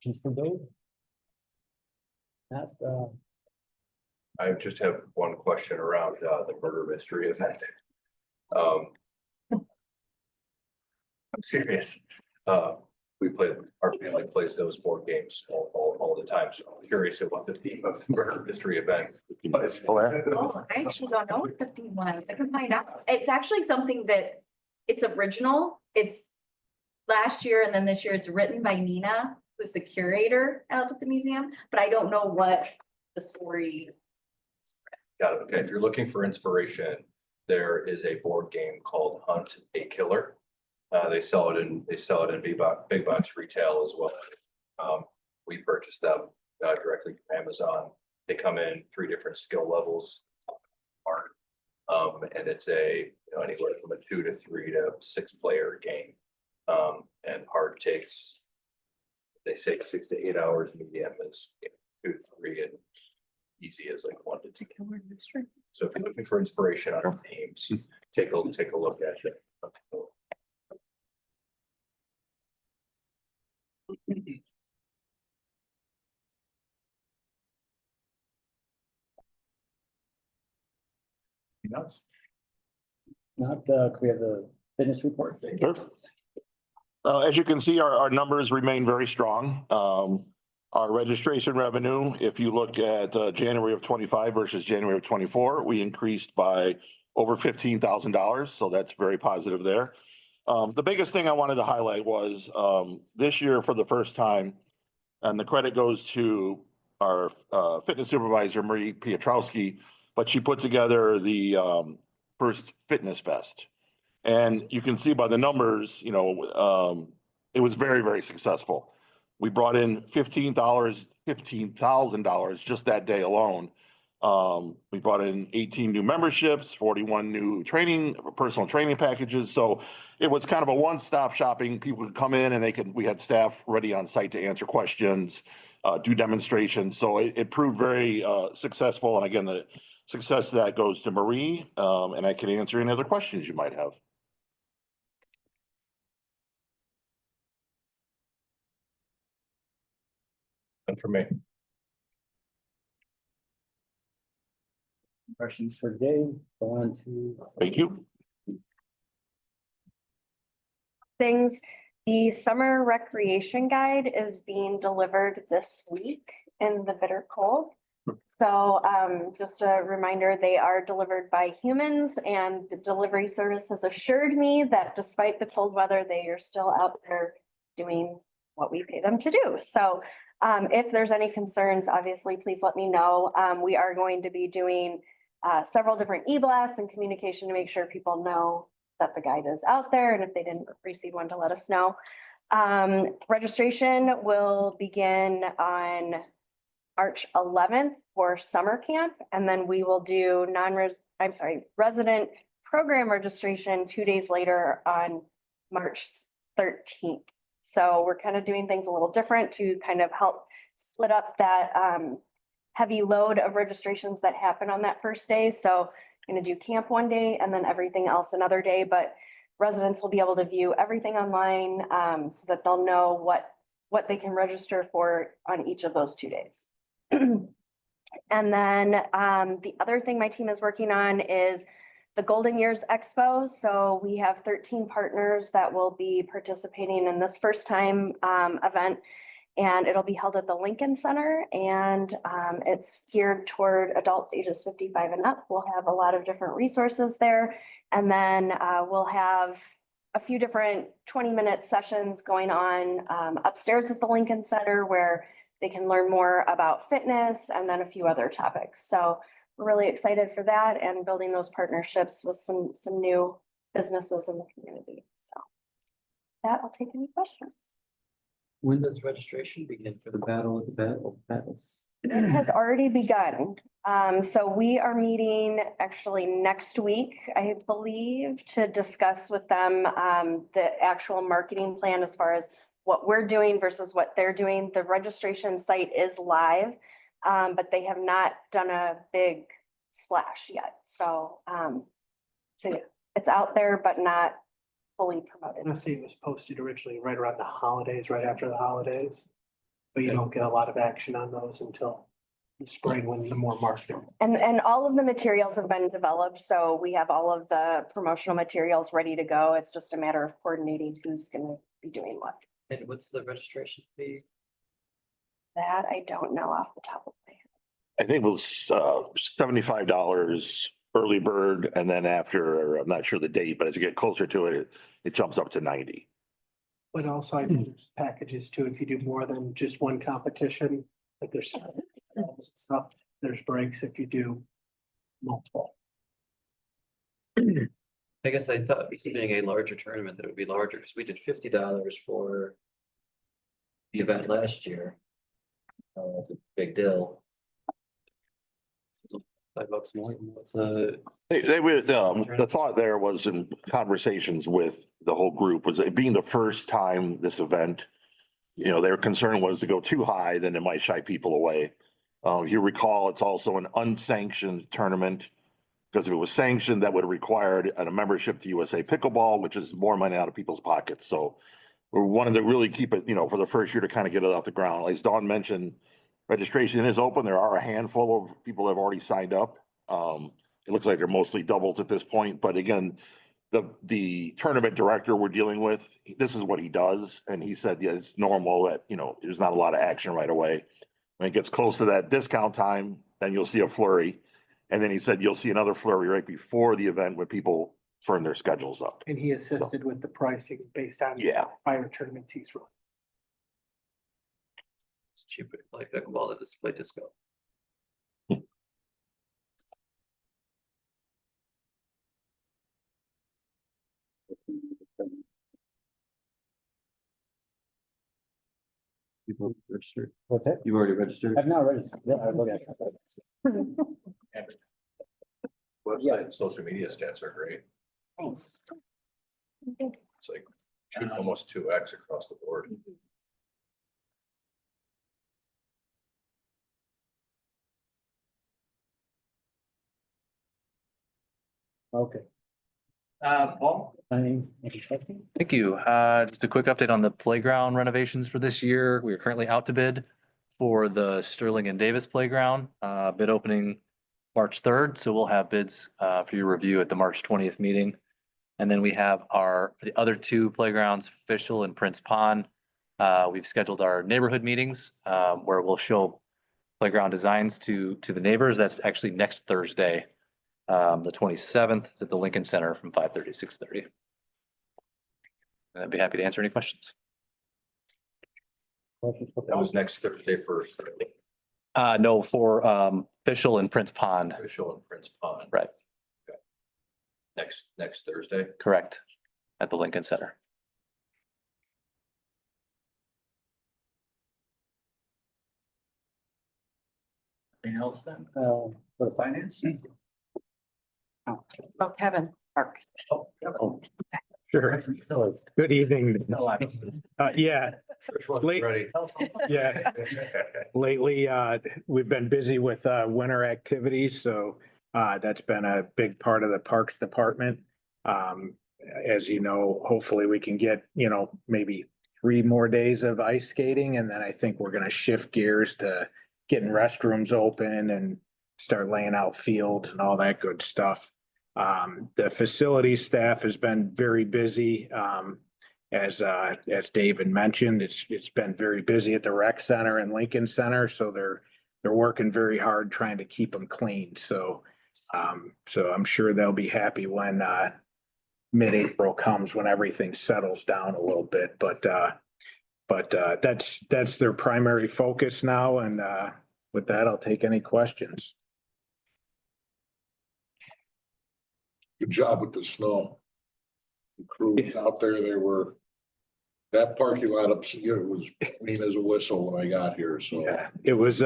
Questions for Dave? Not,
I just have one question around the murder mystery event. I'm serious. We play, our family plays those board games all the time, so I'm curious about the theme of the murder mystery event. was.
Oh, I actually don't know what the theme was. I can find out. It's actually something that it's original. It's last year and then this year it's written by Nina, who's the curator out at the museum, but I don't know what the story.
Got it. Okay, if you're looking for inspiration, there is a board game called Hunt a Killer. They sell it in big box retail as well. We purchased them directly from Amazon. They come in 3 different skill levels. And it's anywhere from a 2 to 3 to 6 player game. And hard takes, they say 6 to 8 hours, medium is 2 to 3, and easy is like 1 to 2. So if you're looking for inspiration on themes, take a look at it.
Anything else? Not, could we have the fitness report?
Sure. As you can see, our numbers remain very strong. Our registration revenue, if you look at January of 25 versus January of 24, we increased by over $15,000. So that's very positive there. The biggest thing I wanted to highlight was this year for the first time, and the credit goes to our fitness supervisor, Marie Piotrowski, but she put together the first fitness fest. And you can see by the numbers, it was very, very successful. We brought in $15,000 just that day alone. We brought in 18 new memberships, 41 new personal training packages. So it was kind of a one-stop shopping. People could come in and we had staff ready on site to answer questions, do demonstrations. So it proved very successful. And again, the success of that goes to Marie, and I can answer any other questions you might have.
And for me.
Questions for Dave? Go on to.
Thank you.
Things. The summer recreation guide is being delivered this week in the bitter cold. So just a reminder, they are delivered by humans, and the delivery service has assured me that despite the cold weather, they are still out there doing what we pay them to do. So if there's any concerns, obviously, please let me know. We are going to be doing several different e-blasts and communication to make sure people know that the guide is out there, and if they didn't receive one, to let us know. Registration will begin on March 11th for summer camp, and then we will do resident program registration 2 days later on March 13th. So we're kind of doing things a little different to kind of help split up that heavy load of registrations that happen on that first day. So I'm going to do camp one day and then everything else another day, but residents will be able to view everything online so that they'll know what they can register for on each of those 2 days. And then the other thing my team is working on is the Golden Years Expo. So we have 13 partners that will be participating in this first time event, and it'll be held at the Lincoln Center, and it's geared toward adults ages 55 and up. We'll have a lot of different resources there, and then we'll have a few different 20-minute sessions going on upstairs at the Lincoln Center where they can learn more about fitness and then a few other topics. So we're really excited for that and building those partnerships with some new businesses in the community. So that, I'll take any questions.
When does registration begin for the Battle of the Battles?
It has already begun. So we are meeting actually next week, I believe, to discuss with them the actual marketing plan as far as what we're doing versus what they're doing. The registration site is live, but they have not done a big splash yet. So, so it's out there, but not fully promoted.
I see it was posted originally right around the holidays, right after the holidays. But you don't get a lot of action on those until the spring when the more marketing.
And all of the materials have been developed, so we have all of the promotional materials ready to go. It's just a matter of coordinating who's gonna be doing what.
And what's the registration fee?
That I don't know off the top of my head.
I think it was $75 early bird, and then after, I'm not sure the date, but as you get closer to it, it jumps up to 90.
But also I think there's packages too, if you do more than just one competition, like there's stuff, there's breaks if you do multiple.
I guess I thought this being a larger tournament that it would be larger, because we did $50 for the event last year. It's a big deal. $5 more, what's
They would, the thought there was in conversations with the whole group was it being the first time this event, their concern was to go too high, then it might shy people away. If you recall, it's also an unsanctioned tournament. Because if it was sanctioned, that would have required a membership to USA Pickleball, which is more money out of people's pockets. So we wanted to really keep it, for the first year to kind of get it off the ground. Like Dawn mentioned, registration is open. There are a handful of people that have already signed up. It looks like they're mostly doubles at this point. But again, the tournament director we're dealing with, this is what he does. And he said, yeah, it's normal that, there's not a lot of action right away. When it gets close to that discount time, then you'll see a flurry. And then he said, you'll see another flurry right before the event when people firm their schedules up.
And he assisted with the pricing based on prior tournaments he's run.
It's cheaper to play pickleball than to play disco. You've already registered.
What's that?
You've already registered.
I've not registered. Yeah, I look at it.
Website and social media stats are great. It's like almost 2x across the board.
Okay. Paul, any questions?
Thank you. Just a quick update on the playground renovations for this year. We are currently out to bid for the Sterling and Davis Playground, bid opening March 3rd. So we'll have bids for your review at the March 20th meeting. And then we have the other two playgrounds, Fishel and Prince Pond. We've scheduled our neighborhood meetings where we'll show playground designs to the neighbors. That's actually next Thursday. The 27th is at the Lincoln Center from 5:30 to 6:30. And I'd be happy to answer any questions.
That was next Thursday first.
No, for Fishel and Prince Pond.
Official and Prince Pond.
Right.
Okay. Next Thursday.
Correct. At the Lincoln Center.
Anything else then, for the finance?
Oh, Kevin, Park.
Sure. Good evening. Yeah, Late-
Ready.
yeah. Lately, we've been busy with winter activities, so that's been a big part of the Parks Department. As you know, hopefully we can get, maybe 3 more days of ice skating, and then I think we're gonna shift gears to getting restrooms open and start laying out fields and all that good stuff. The facility staff has been very busy. As David mentioned, it's been very busy at the rec center and Lincoln Center, so they're working very hard trying to keep them clean. So I'm sure they'll be happy when mid-April comes, when everything settles down a little bit. But that's their primary focus now. And with that, I'll take any questions.
Good job with the snow. The crews out there, that parking lot up here was clean as a whistle when I got here, so.
Yeah, it was,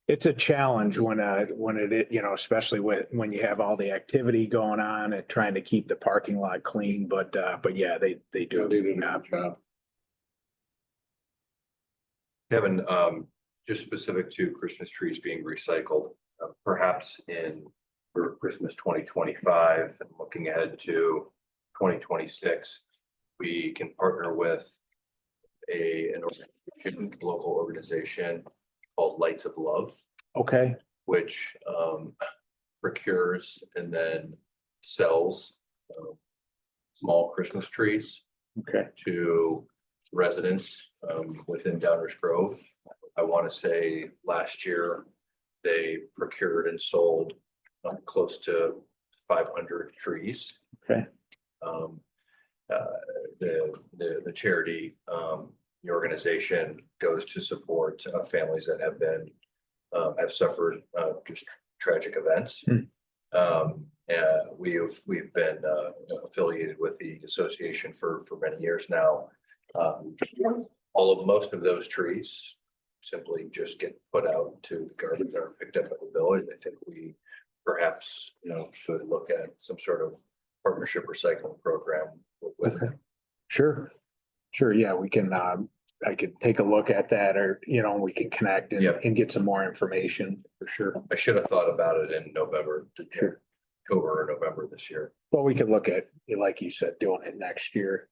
it's a challenge when especially when you have all the activity going on and trying to keep the parking lot clean, but yeah, they do.
They did a good job.
Kevin, just specific to Christmas trees being recycled, perhaps for Christmas 2025 and looking ahead to 2026, we can partner with an local organization called Lights of Love.
Okay,
which procures and then sells small Christmas trees
okay,
to residents within Downers Grove. I want to say last year they procured and sold close to 500 trees.
okay,
The charity, the organization goes to support families that have been have suffered just tragic events. We've been affiliated with the association for many years now. Most of those trees simply just get put out to the garbage that are picked up at the village. I think we perhaps, should look at some sort of partnership recycling program with them.
sure. Sure, yeah, we can, I could take a look at that, or, we can connect and,
Yep.
and get some more information for sure.
I should have thought about it in November,
Sure.
October or November this year.
Well, we could look at, like you said, doing it next year,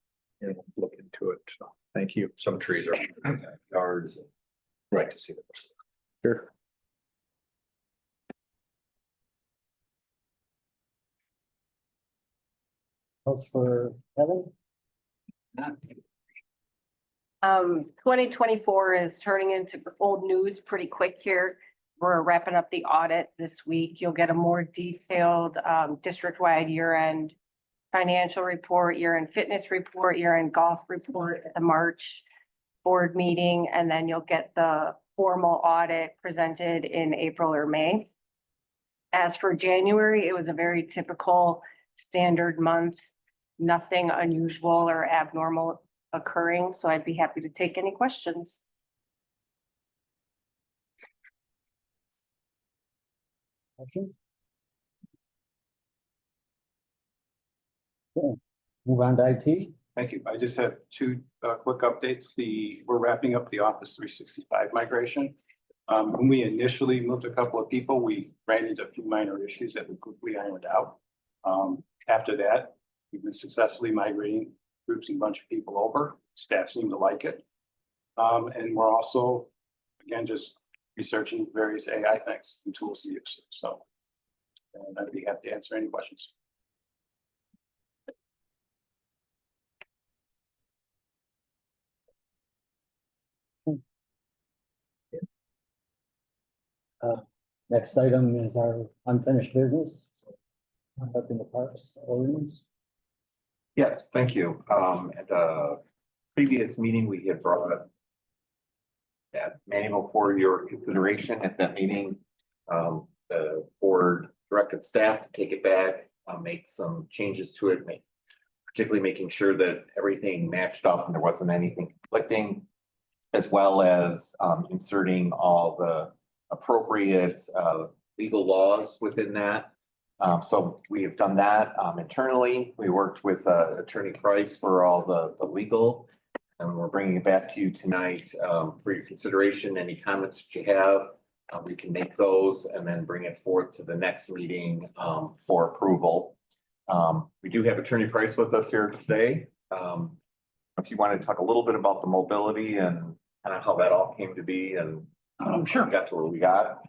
look into it, so, thank you.
Some trees are in the yards. And like to see them.
Sure.
Else for Kevin?
2024 is turning into old news pretty quick here. We're wrapping up the audit this week. You'll get a more detailed district-wide year-end financial report, year-end fitness report, year-end golf report at the March board meeting, and then you'll get the formal audit presented in April or May. As for January, it was a very typical standard month, nothing unusual or abnormal occurring, so I'd be happy to take any questions.
Okay. Move on to IT.
Thank you. I just have two quick updates. We're wrapping up the Office 365 migration. When we initially moved a couple of people, we ran into a few minor issues that we quickly ironed out. After that, we've been successfully migrating groups and a bunch of people over. Staff seem to like it. And we're also, again, just researching various AI things and tools to use. So I'd be happy to answer any questions.
Next item is our unfinished business. Up in the parks ordinance.
Yes, thank you. At the previous meeting, we had brought up that manual for your consideration. At that meeting, the board directed staff to take it back, make some changes to it, particularly making sure that everything matched up and there wasn't anything conflicting, as well as inserting all the appropriate legal laws within that. So we have done that internally. We worked with Attorney Price for all the legal, and we're bringing it back to you tonight for your consideration. Any comments that you have, we can make those and then bring it forth to the next meeting for approval. We do have Attorney Price with us here today. If you want to talk a little bit about the mobility and kind of how that all came to be and
sure.
Got to where we got.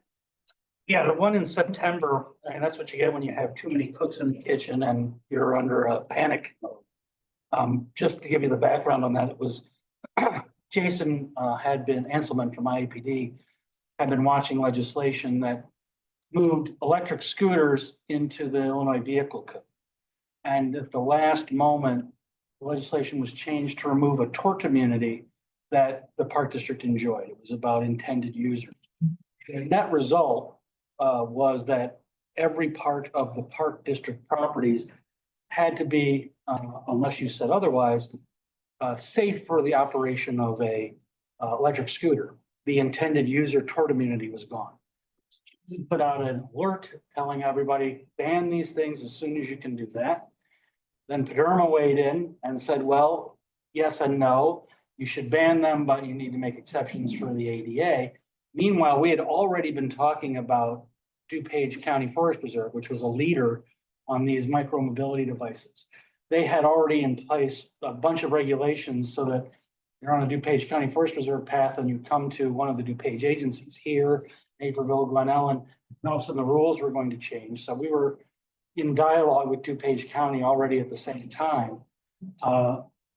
Yeah, the one in September, and that's what you get when you have too many cooks in the kitchen and you're under a panic mode. Just to give you the background on that, it was Jason had been, Anselman from IAPD, had been watching legislation that moved electric scooters into the Illinois Vehicle Code. And at the last moment, the legislation was changed to remove a tort immunity that the park district enjoyed. It was about intended users. The net result was that every part of the park district properties had to be, unless you said otherwise, safe for the operation of a electric scooter. The intended user tort immunity was gone. We put out an alert telling everybody, ban these things as soon as you can do that. Then Paderma weighed in and said, well, yes and no. You should ban them, but you need to make exceptions for the ADA. Meanwhile, we had already been talking about DuPage County Forest Preserve, which was a leader on these micromobility devices. They had already in place a bunch of regulations so that you're on a DuPage County Forest Preserve path and you come to one of the DuPage agencies here, Naperville, Glen Ellen, and all of a sudden the rules were going to change. So we were in dialogue with DuPage County already at the same time.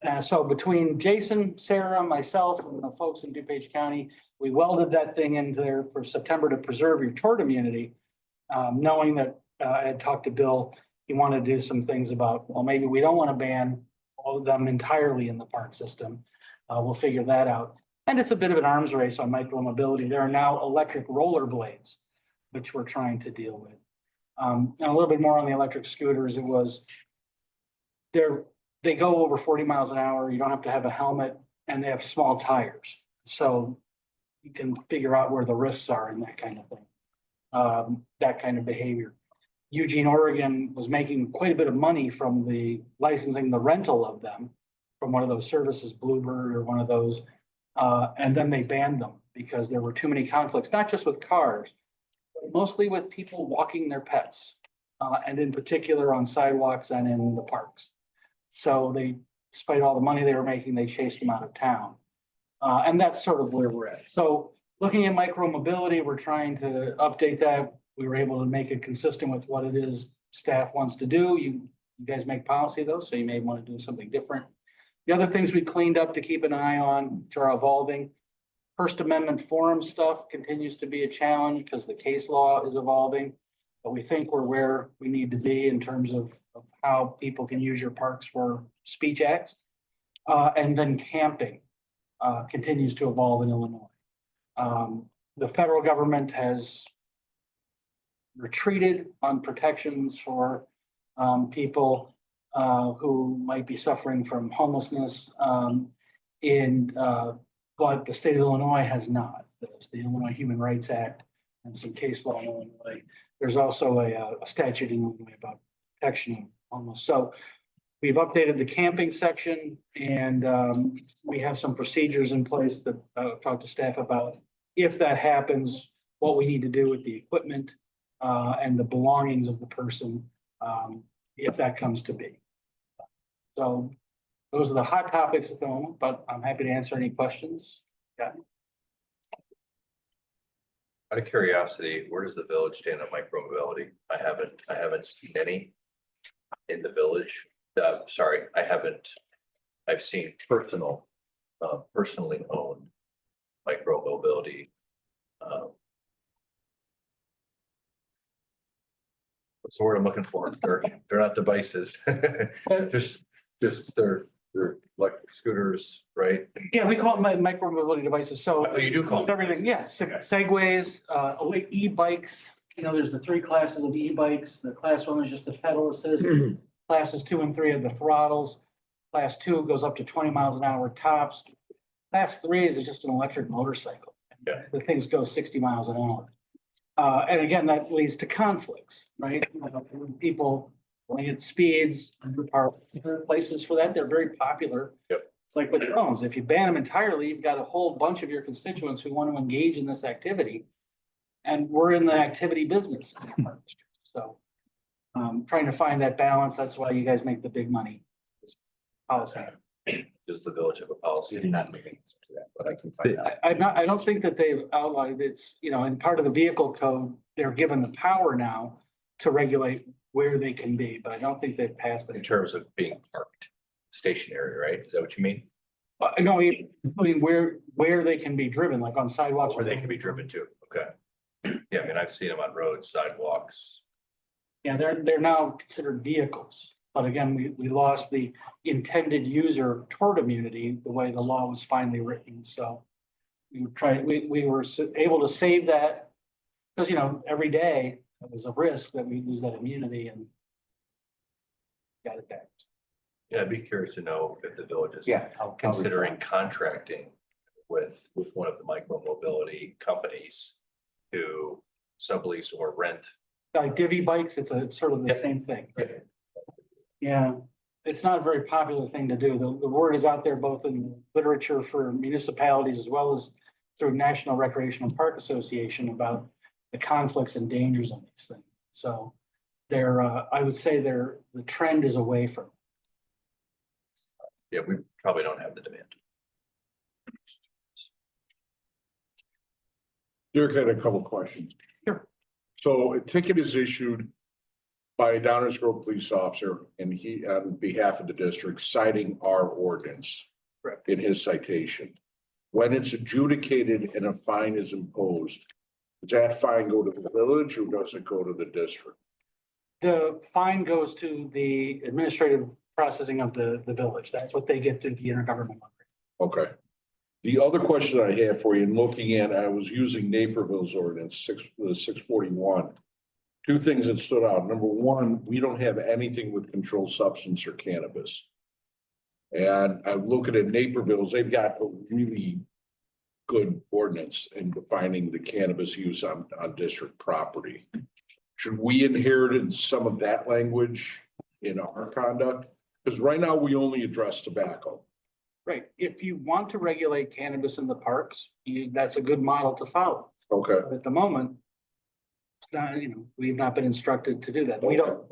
And so between Jason, Sarah, myself, and the folks in DuPage County, we welded that thing into there for September to preserve your tort immunity, knowing that I had talked to Bill. He wanted to do some things about, well, maybe we don't want to ban all of them entirely in the park system. We'll figure that out. And it's a bit of an arms race on micromobility. There are now electric rollerblades, which we're trying to deal with. And a little bit more on the electric scooters. It was they go over 40 miles an hour. You don't have to have a helmet, and they have small tires. So you can figure out where the risks are in that kind of thing, that kind of behavior. Eugene, Oregon was making quite a bit of money from the licensing, the rental of them from one of those services, Bluebird or one of those. And then they banned them because there were too many conflicts, not just with cars, but mostly with people walking their pets, and in particular on sidewalks and in the parks. So they, despite all the money they were making, they chased them out of town. And that's sort of where we're at. So looking at micromobility, we're trying to update that. We were able to make it consistent with what it is staff wants to do. You guys make policy though, so you may want to do something different. The other things we cleaned up to keep an eye on, which are evolving. First Amendment forum stuff continues to be a challenge because the case law is evolving. But we think we're where we need to be in terms of how people can use your parks for speech acts. And then camping continues to evolve in Illinois. The federal government has retreated on protections for people who might be suffering from homelessness. But the state of Illinois has not. There's the Illinois Human Rights Act and some case law in Illinois. There's also a statute in Illinois about protection of homeless. So we've updated the camping section, and we have some procedures in place that talk to staff about if that happens, what we need to do with the equipment and the belongings of the person, if that comes to be. So those are the hot topics at the moment, but I'm happy to answer any questions. Yeah.
Out of curiosity, where does the village stand on micromobility? I haven't seen any in the village. Sorry, I've seen personally owned micromobility. What's the word I'm looking for? They're not devices. just they're electric scooters, right?
Yeah, we call it micromobility devices. So
Oh, you do call
it's
them?
everything. Yes, segways, e-bikes. You know, there's the 3 classes of e-bikes. The class 1 is just the pedal assist. Classes 2 and 3 are the throttles. Class 2 goes up to 20 miles an hour tops. Class 3 is just an electric motorcycle.
Yeah.
The things go 60 miles an hour. And again, that leads to conflicts, right? People wanting at speeds, are places for that. They're very popular.
Yep.
It's like with drones. If you ban them entirely, you've got a whole bunch of your constituents who want to engage in this activity. And we're in the activity business in the park district. So trying to find that balance. That's why you guys make the big money. Policy.
Does the village have a policy?
You're not making answer to that, but I can find out.
I don't think that they've outlined it's, you know, in part of the vehicle code, they're given the power now to regulate where they can be, but I don't think they've passed it.
In terms of being parked stationary, right? Is that what you mean?
No, I mean where they can be driven, like on sidewalks.
Where they can be driven to, okay. Yeah, I mean, I've seen them on roads, sidewalks.
Yeah, they're now considered vehicles. But again, we lost the intended user tort immunity, the way the law was finally written. So we were able to save that because, you know, every day it was a risk that we lose that immunity and got it back.
Yeah, I'd be curious to know if the village is
how
considering contracting with one of the micromobility companies to sublease or rent.
Like divvy bikes, it's a sort of the same thing. Yeah, it's not a very popular thing to do. The word is out there both in literature for municipalities as well as through National Recreational Park Association about the conflicts and dangers of these things. So I would say the trend is away from.
Yeah, we probably don't have the demand.
Derek had a couple of questions.
Sure.
So a ticket is issued by a Downers Grove police officer and he, on behalf of the district, citing our ordinance.
Correct.
In his citation. When it's adjudicated and a fine is imposed, does that fine go to the village or does it go to the district?
The fine goes to the administrative processing of the village. That's what they get through the intergovernmental.
Okay. The other question I have for you, in looking at, I was using Naperville's ordinance, 641. Two things that stood out. Number one, we don't have anything with controlled substance or cannabis. And I'm looking at Naperville's, they've got a really good ordinance in defining the cannabis use on district property. Should we inherit some of that language in our conduct? Because right now we only address tobacco.
Right. If you want to regulate cannabis in the parks, that's a good model to follow.
Okay.
But at the moment, it's not, we've not been instructed to do that. We don't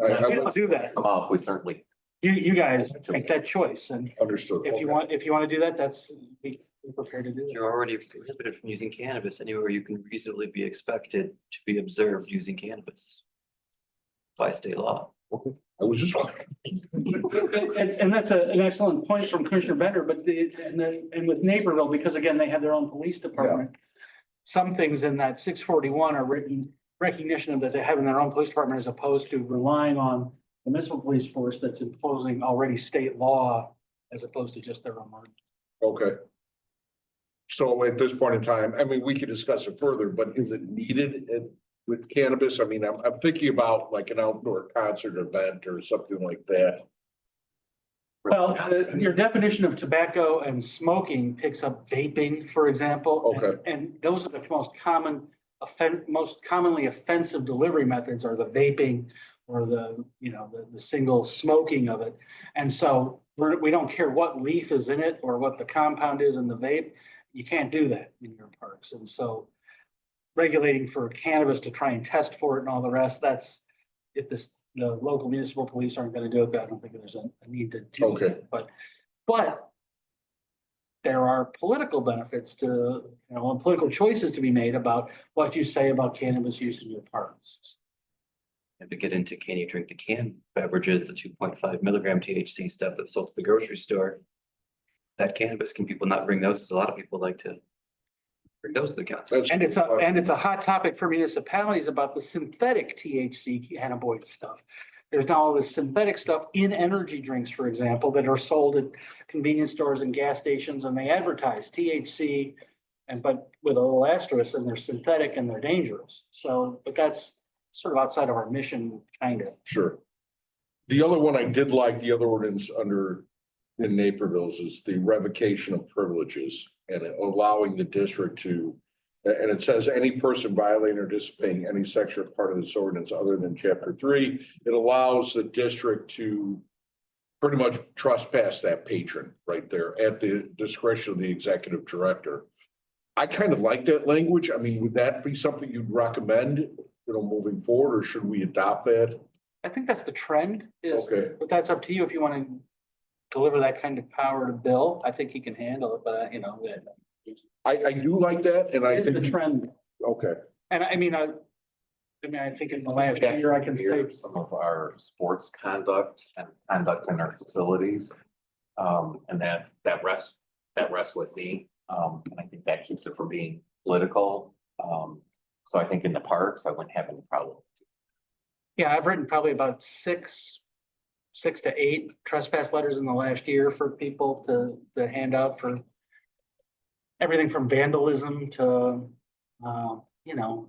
do that.
We certainly.
You guys make that choice, and
Understood.
if you want to do that, that's be prepared to do it.
You're already prohibited from using cannabis anywhere you can reasonably be expected to be observed using cannabis by state law.
Okay. I was just wondering.
And that's an excellent point from Commissioner Bender, but and with Naperville, because again, they have their own police department. Some things in that 641 are written recognition of that they have in their own police department as opposed to relying on the municipal police force that's imposing already state law as opposed to just their own.
Okay. So at this point in time, I mean, we could discuss it further, but is it needed with cannabis? I mean, I'm thinking about like an outdoor concert event or something like that.
Well, your definition of tobacco and smoking picks up vaping, for example.
Okay.
And those are the most commonly offensive delivery methods are the vaping or the single smoking of it. And so we don't care what leaf is in it or what the compound is in the vape. You can't do that in your parks. And so regulating for cannabis to try and test for it and all the rest, that's if the local municipal police aren't going to do it, I don't think there's a need to do it. But there are political benefits to, and political choices to be made about what you say about cannabis use in your parks.
And to get into, can you drink the canned beverages, the 2.5 milligram THC stuff that's sold at the grocery store? That cannabis, can people not bring those? Because a lot of people like to bring those to the council.
And it's a hot topic for municipalities about the synthetic THC cannabinoid stuff. There's now all this synthetic stuff in energy drinks, for example, that are sold at convenience stores and gas stations, and they advertise THC, but with a little asterisk, and they're synthetic and they're dangerous. So, but that's sort of outside of our mission, kind of.
Sure. The other one I did like, the other ordinance in Naperville's is the revocation of privileges and allowing the district to, and it says any person violating or disobeying any section or part of this ordinance other than chapter 3, it allows the district to pretty much trespass that patron right there at the discretion of the executive director. I kind of like that language. I mean, would that be something you'd recommend, moving forward, or should we adopt that?
I think that's the trend
Okay.
But that's up to you if you want to deliver that kind of power to Bill. I think he can handle it, but
I do like that, and I think
the trend.
Okay.
And I mean, I think in the last year, I can say
some of our sports conduct and conduct in our facilities. And that rests with me. And I think that keeps it from being political. So I think in the parks, I wouldn't have any problem.
Yeah, I've written probably about six to 8 trespass letters in the last year for people to hand out for everything from vandalism to,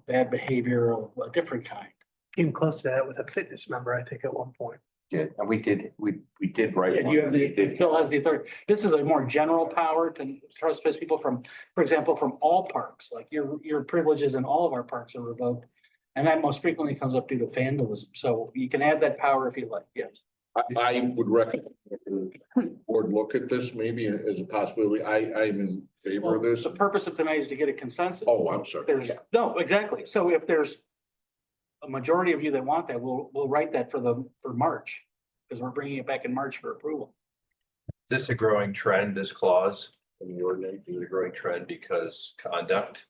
bad behavior of a different kind.
Came close to that with a fitness member, I think, at one point.
And we did write.
And you have Bill has the authority. This is a more general power to trespass people from, for example, from all parks, like your privileges in all of our parks are revoked. And that most frequently comes up due to vandalism. So you can add that power if you like, yes.
I would recommend the board look at this maybe as a possibility. I'm in favor of this.
The purpose of tonight is to get a consensus.
Oh, I'm sorry.
No, exactly. So if there's a majority of you that want that, we'll write that for March, because we're bringing it back in March for approval.
Is this a growing trend, this clause in the ordinance? Is it a growing trend because conduct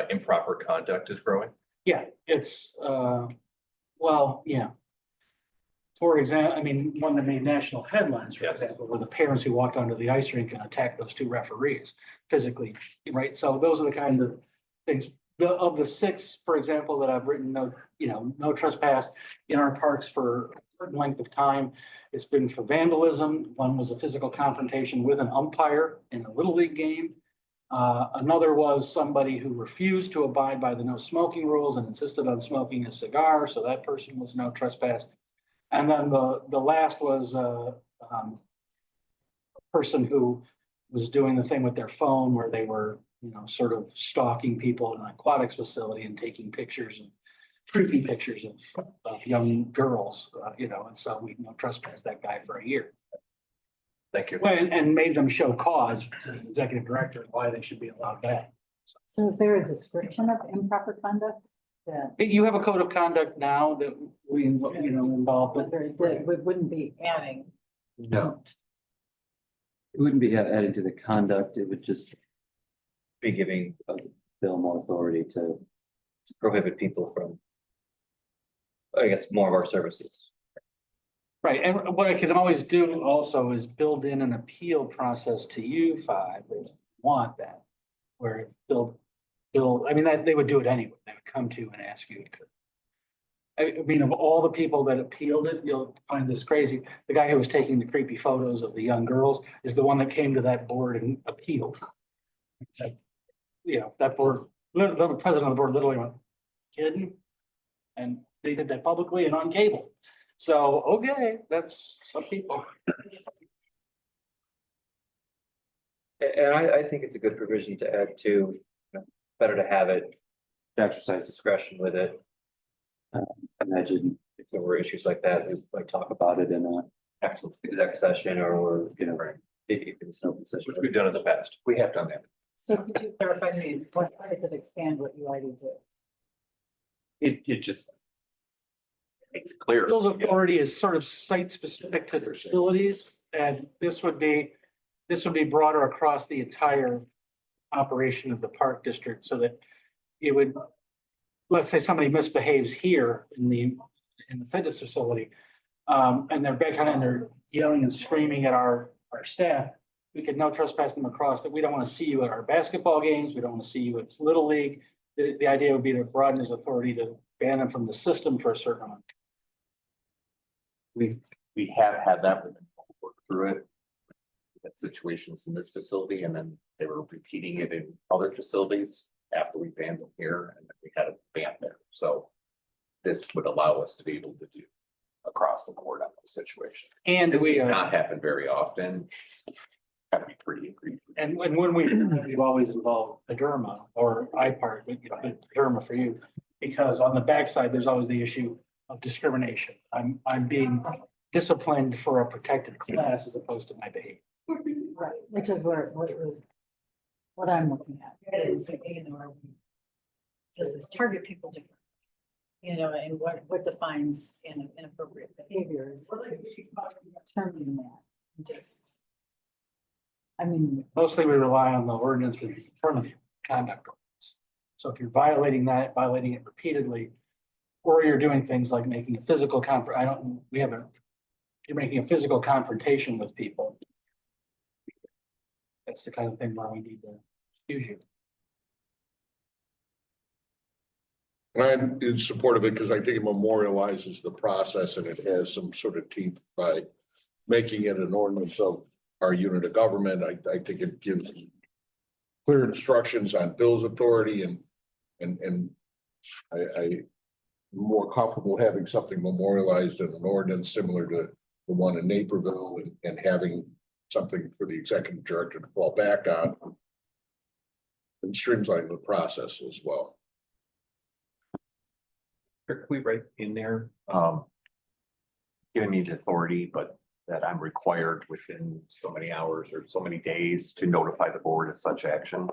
improper conduct is growing?
Yeah, it's, well, yeah. For example, I mean, one that made national headlines, for example, were the parents who walked onto the ice rink and attacked those two referees physically, right? So those are the kind of things. Of the 6, for example, that I've written, no trespass in our parks for a certain length of time. It's been for vandalism. One was a physical confrontation with an umpire in a Little League game. Another was somebody who refused to abide by the no smoking rules and insisted on smoking a cigar, so that person was no trespass. And then the last was a person who was doing the thing with their phone where they were, sort of stalking people in an aquatics facility and taking pictures and creepy pictures of young girls, and so we no trespass that guy for a year.
Thank you.
And made them show cause to the executive director why they should be allowed back.
So is there a description of improper conduct? That
You have a code of conduct now that we, involve, but
we wouldn't be adding?
No. It wouldn't be added to the conduct, it would just
Be giving
Bill more authority to.
prohibit people from, I guess, more of our services.
right, and what I can always do also is build in an appeal process to you 5 if you want that. Where Bill, I mean, that they would do it anyway, they would come to you and ask you to. I mean, of all the people that appealed it, you'll find this crazy, the guy who was taking the creepy photos of the young girls is the one that came to that board and appealed. That board, the president of the board literally went, kidding? And they did that publicly and on cable. So, okay, that's some people.
And I think it's a good provision to add to, better to have it, to exercise discretion with it.
Imagine
if there were issues like that, we might talk about it in a exec session or, if it's an open session.
Which we've done in the past.
We have done that.
So could you clarify to me, what does it expand what you already do?
It just. It's clear.
Bill's authority is sort of site specific to facilities, and this would be broader across the entire operation of the park district, so that it would, let's say somebody misbehaves here in the fitness facility, and they're back and they're yelling and screaming at our staff. We could no trespass them across that. We don't want to see you at our basketball games. We don't want to see you at Little League. The idea would be to broaden his authority to ban him from the system for a certain amount.
We have had that, we've worked through it. We had situations in this facility and then they were repeating it in other facilities after we banned them here and we had a ban there. So this would allow us to be able to do across the board on the situation.
And
this
we
does not happen very often. It's gotta be pretty agreed.
And when we've always involved PDERMA or IPART, PDERMA for you, because on the backside, there's always the issue of discrimination. I'm being disciplined for a protected class as opposed to my behavior.
Right, which is what I'm looking at is, does this target people differently? And what defines inappropriate behaviors? Determining that,
Mostly we rely on the ordinance in front of you, conduct ordinance. So if you're violating it repeatedly, or you're doing things like making a physical you're making a physical confrontation with people. That's the kind of thing where we need to excuse you.
And I'm in support of it because I think it memorializes the process and it has some sort of teeth by making it an ordinance of our unit of government. I think it gives clear instructions on Bill's authority and I'm more comfortable having something memorialized in an ordinance similar to the one in Naperville and having something for the executive director to fall back on and streamline the process as well.
Can we write in there, giving me the authority, but that I'm required within so many hours or so many days to notify the board of such action?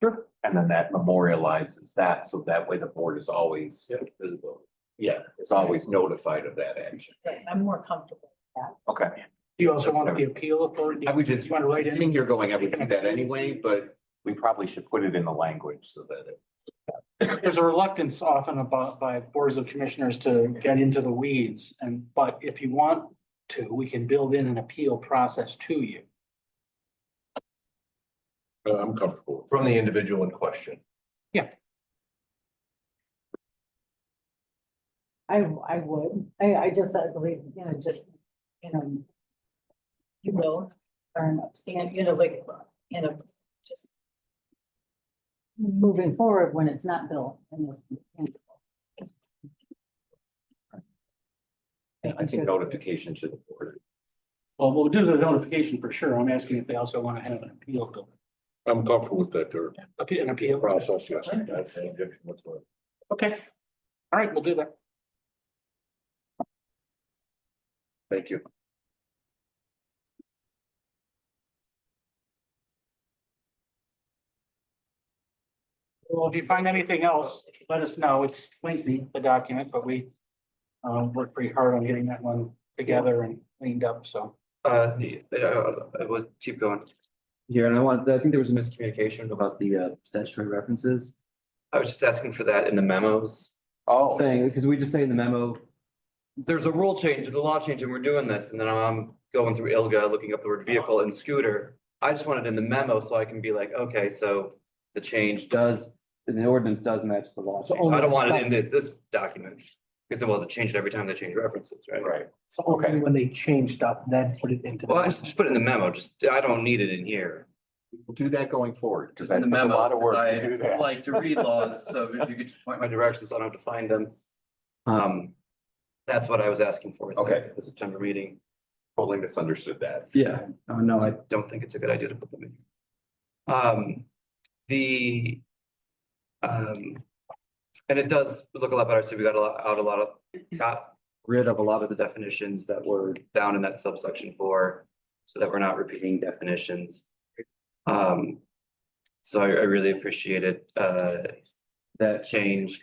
Sure. And then that memorializes that, so that way the board is always visible. Yeah, it's always notified of that action.
I'm more comfortable with that.
Okay.
Do you also want the appeal authority?
I would just,
want to write in?
sitting here going, I would do that anyway, but we probably should put it in the language so that
there's a reluctance often about by boards of commissioners to get into the weeds, but if you want to, we can build in an appeal process to you.
I'm comfortable.
From the individual in question.
I would, I believe, just, you know, or an upstand, like, just moving forward when it's not built in this.
I think notification to the board.
Well, we'll do the notification for sure. I'm asking if they also want to have an appeal to
I'm comfortable with that, there.
an appeal.
Process, yes.
Okay, all right, we'll do that.
Thank you.
Well, if you find anything else, let us know. It's lengthy, the document, but we worked pretty hard on getting that one together and cleaned up, so.
It was, keep going.
Here, and I think there was a miscommunication about the statutory references.
I was just asking for that in the memos.
Oh,
Saying, because we just say in the memo,
There's a rule change, a law change, and we're doing this, and then I'm going through ILGA, looking up the word vehicle and scooter. I just wanted in the memo so I can be like, okay, so the change does,
the ordinance does match the law.
So
change.
I don't want it in this document. Because well, they change it every time they change references, right?
right.
So only when they change stuff, then put it into.
Well, I just put it in the memo, just, I don't need it in here.
We'll do that going forward.
Just in the memo.
A lot of work to do
I
that.
like to read laws, so if you could just point my direction so I don't have to find them. That's what I was asking for.
Okay.
The September meeting.
Totally misunderstood that.
Yeah, oh, no, I don't think it's a good idea to put them in. And it does look a lot better, so we got got rid of a lot of the definitions that were down in that subsection 4, so that we're not repeating definitions. So I really appreciated that change.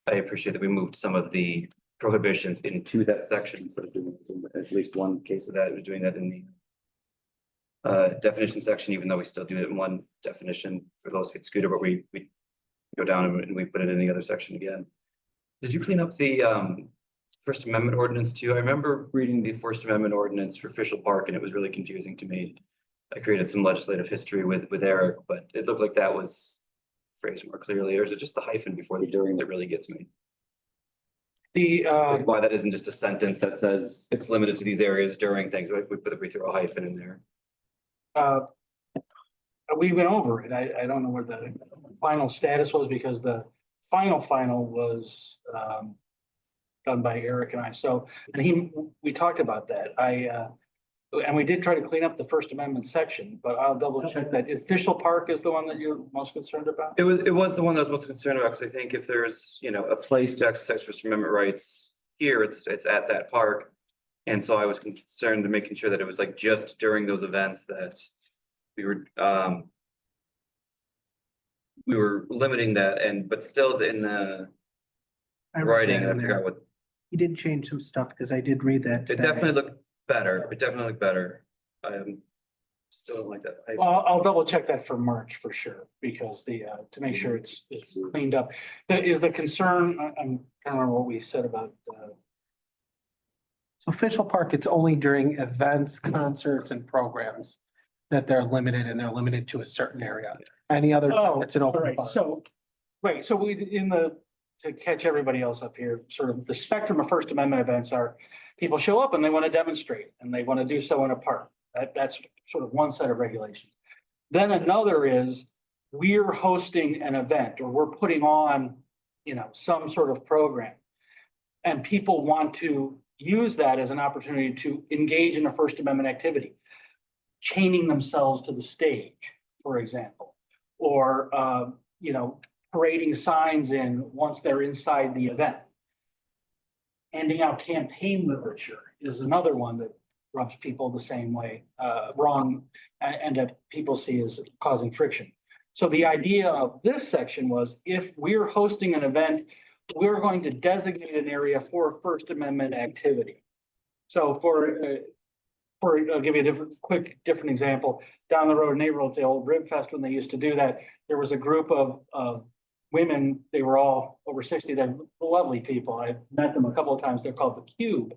I appreciate that we moved some of the prohibitions into that section, so doing at least one case of that, we're doing that in the definition section, even though we still do it in one definition for those who get scooter, but we go down and we put it in the other section again. Did you clean up the First Amendment ordinance too? I remember reading the First Amendment ordinance for Fischel Park and it was really confusing to me. I created some legislative history with Eric, but it looked like that was phrased more clearly, or is it just the hyphen before the during that really gets me? Why that isn't just a sentence that says it's limited to these areas during things, right? We throw a hyphen in there.
We went over it. I don't know where the final status was because the final was done by Eric and I. So, and we talked about that. And we did try to clean up the First Amendment section, but I'll double check that. Fischel Park is the one that you're most concerned about?
It was the one that I was most concerned about, because I think if there's, a place to exercise First Amendment rights here, it's at that park. And so I was concerned to making sure that it was like just during those events that we were limiting that, but still in the writing, I forgot what.
He did change some stuff because I did read that.
It definitely looked better. I still don't like that.
Well, I'll double check that for March for sure, because to make sure it's cleaned up. Is the concern, I'm trying to remember what we said about.
So Fischel Park, it's only during events, concerts and programs that they're limited to a certain area. Any other, it's an open
Right,
park.
so to catch everybody else up here, sort of the spectrum of First Amendment events are people show up and they want to demonstrate and they want to do so in a park. That's sort of one set of regulations. Then another is we're hosting an event or we're putting on, some sort of program. And people want to use that as an opportunity to engage in a First Amendment activity, chaining themselves to the stage, for example, or, parading signs in once they're inside the event. Handing out campaign literature is another one that rubs people the same way, wrong, and that people see as causing friction. So the idea of this section was if we're hosting an event, we're going to designate an area for First Amendment activity. So for I'll give you a different example. Down the road in April, at the old Rib Fest, when they used to do that, there was a group of women, they were all over 60, they're lovely people. I've met them a couple of times. They're called the Cube.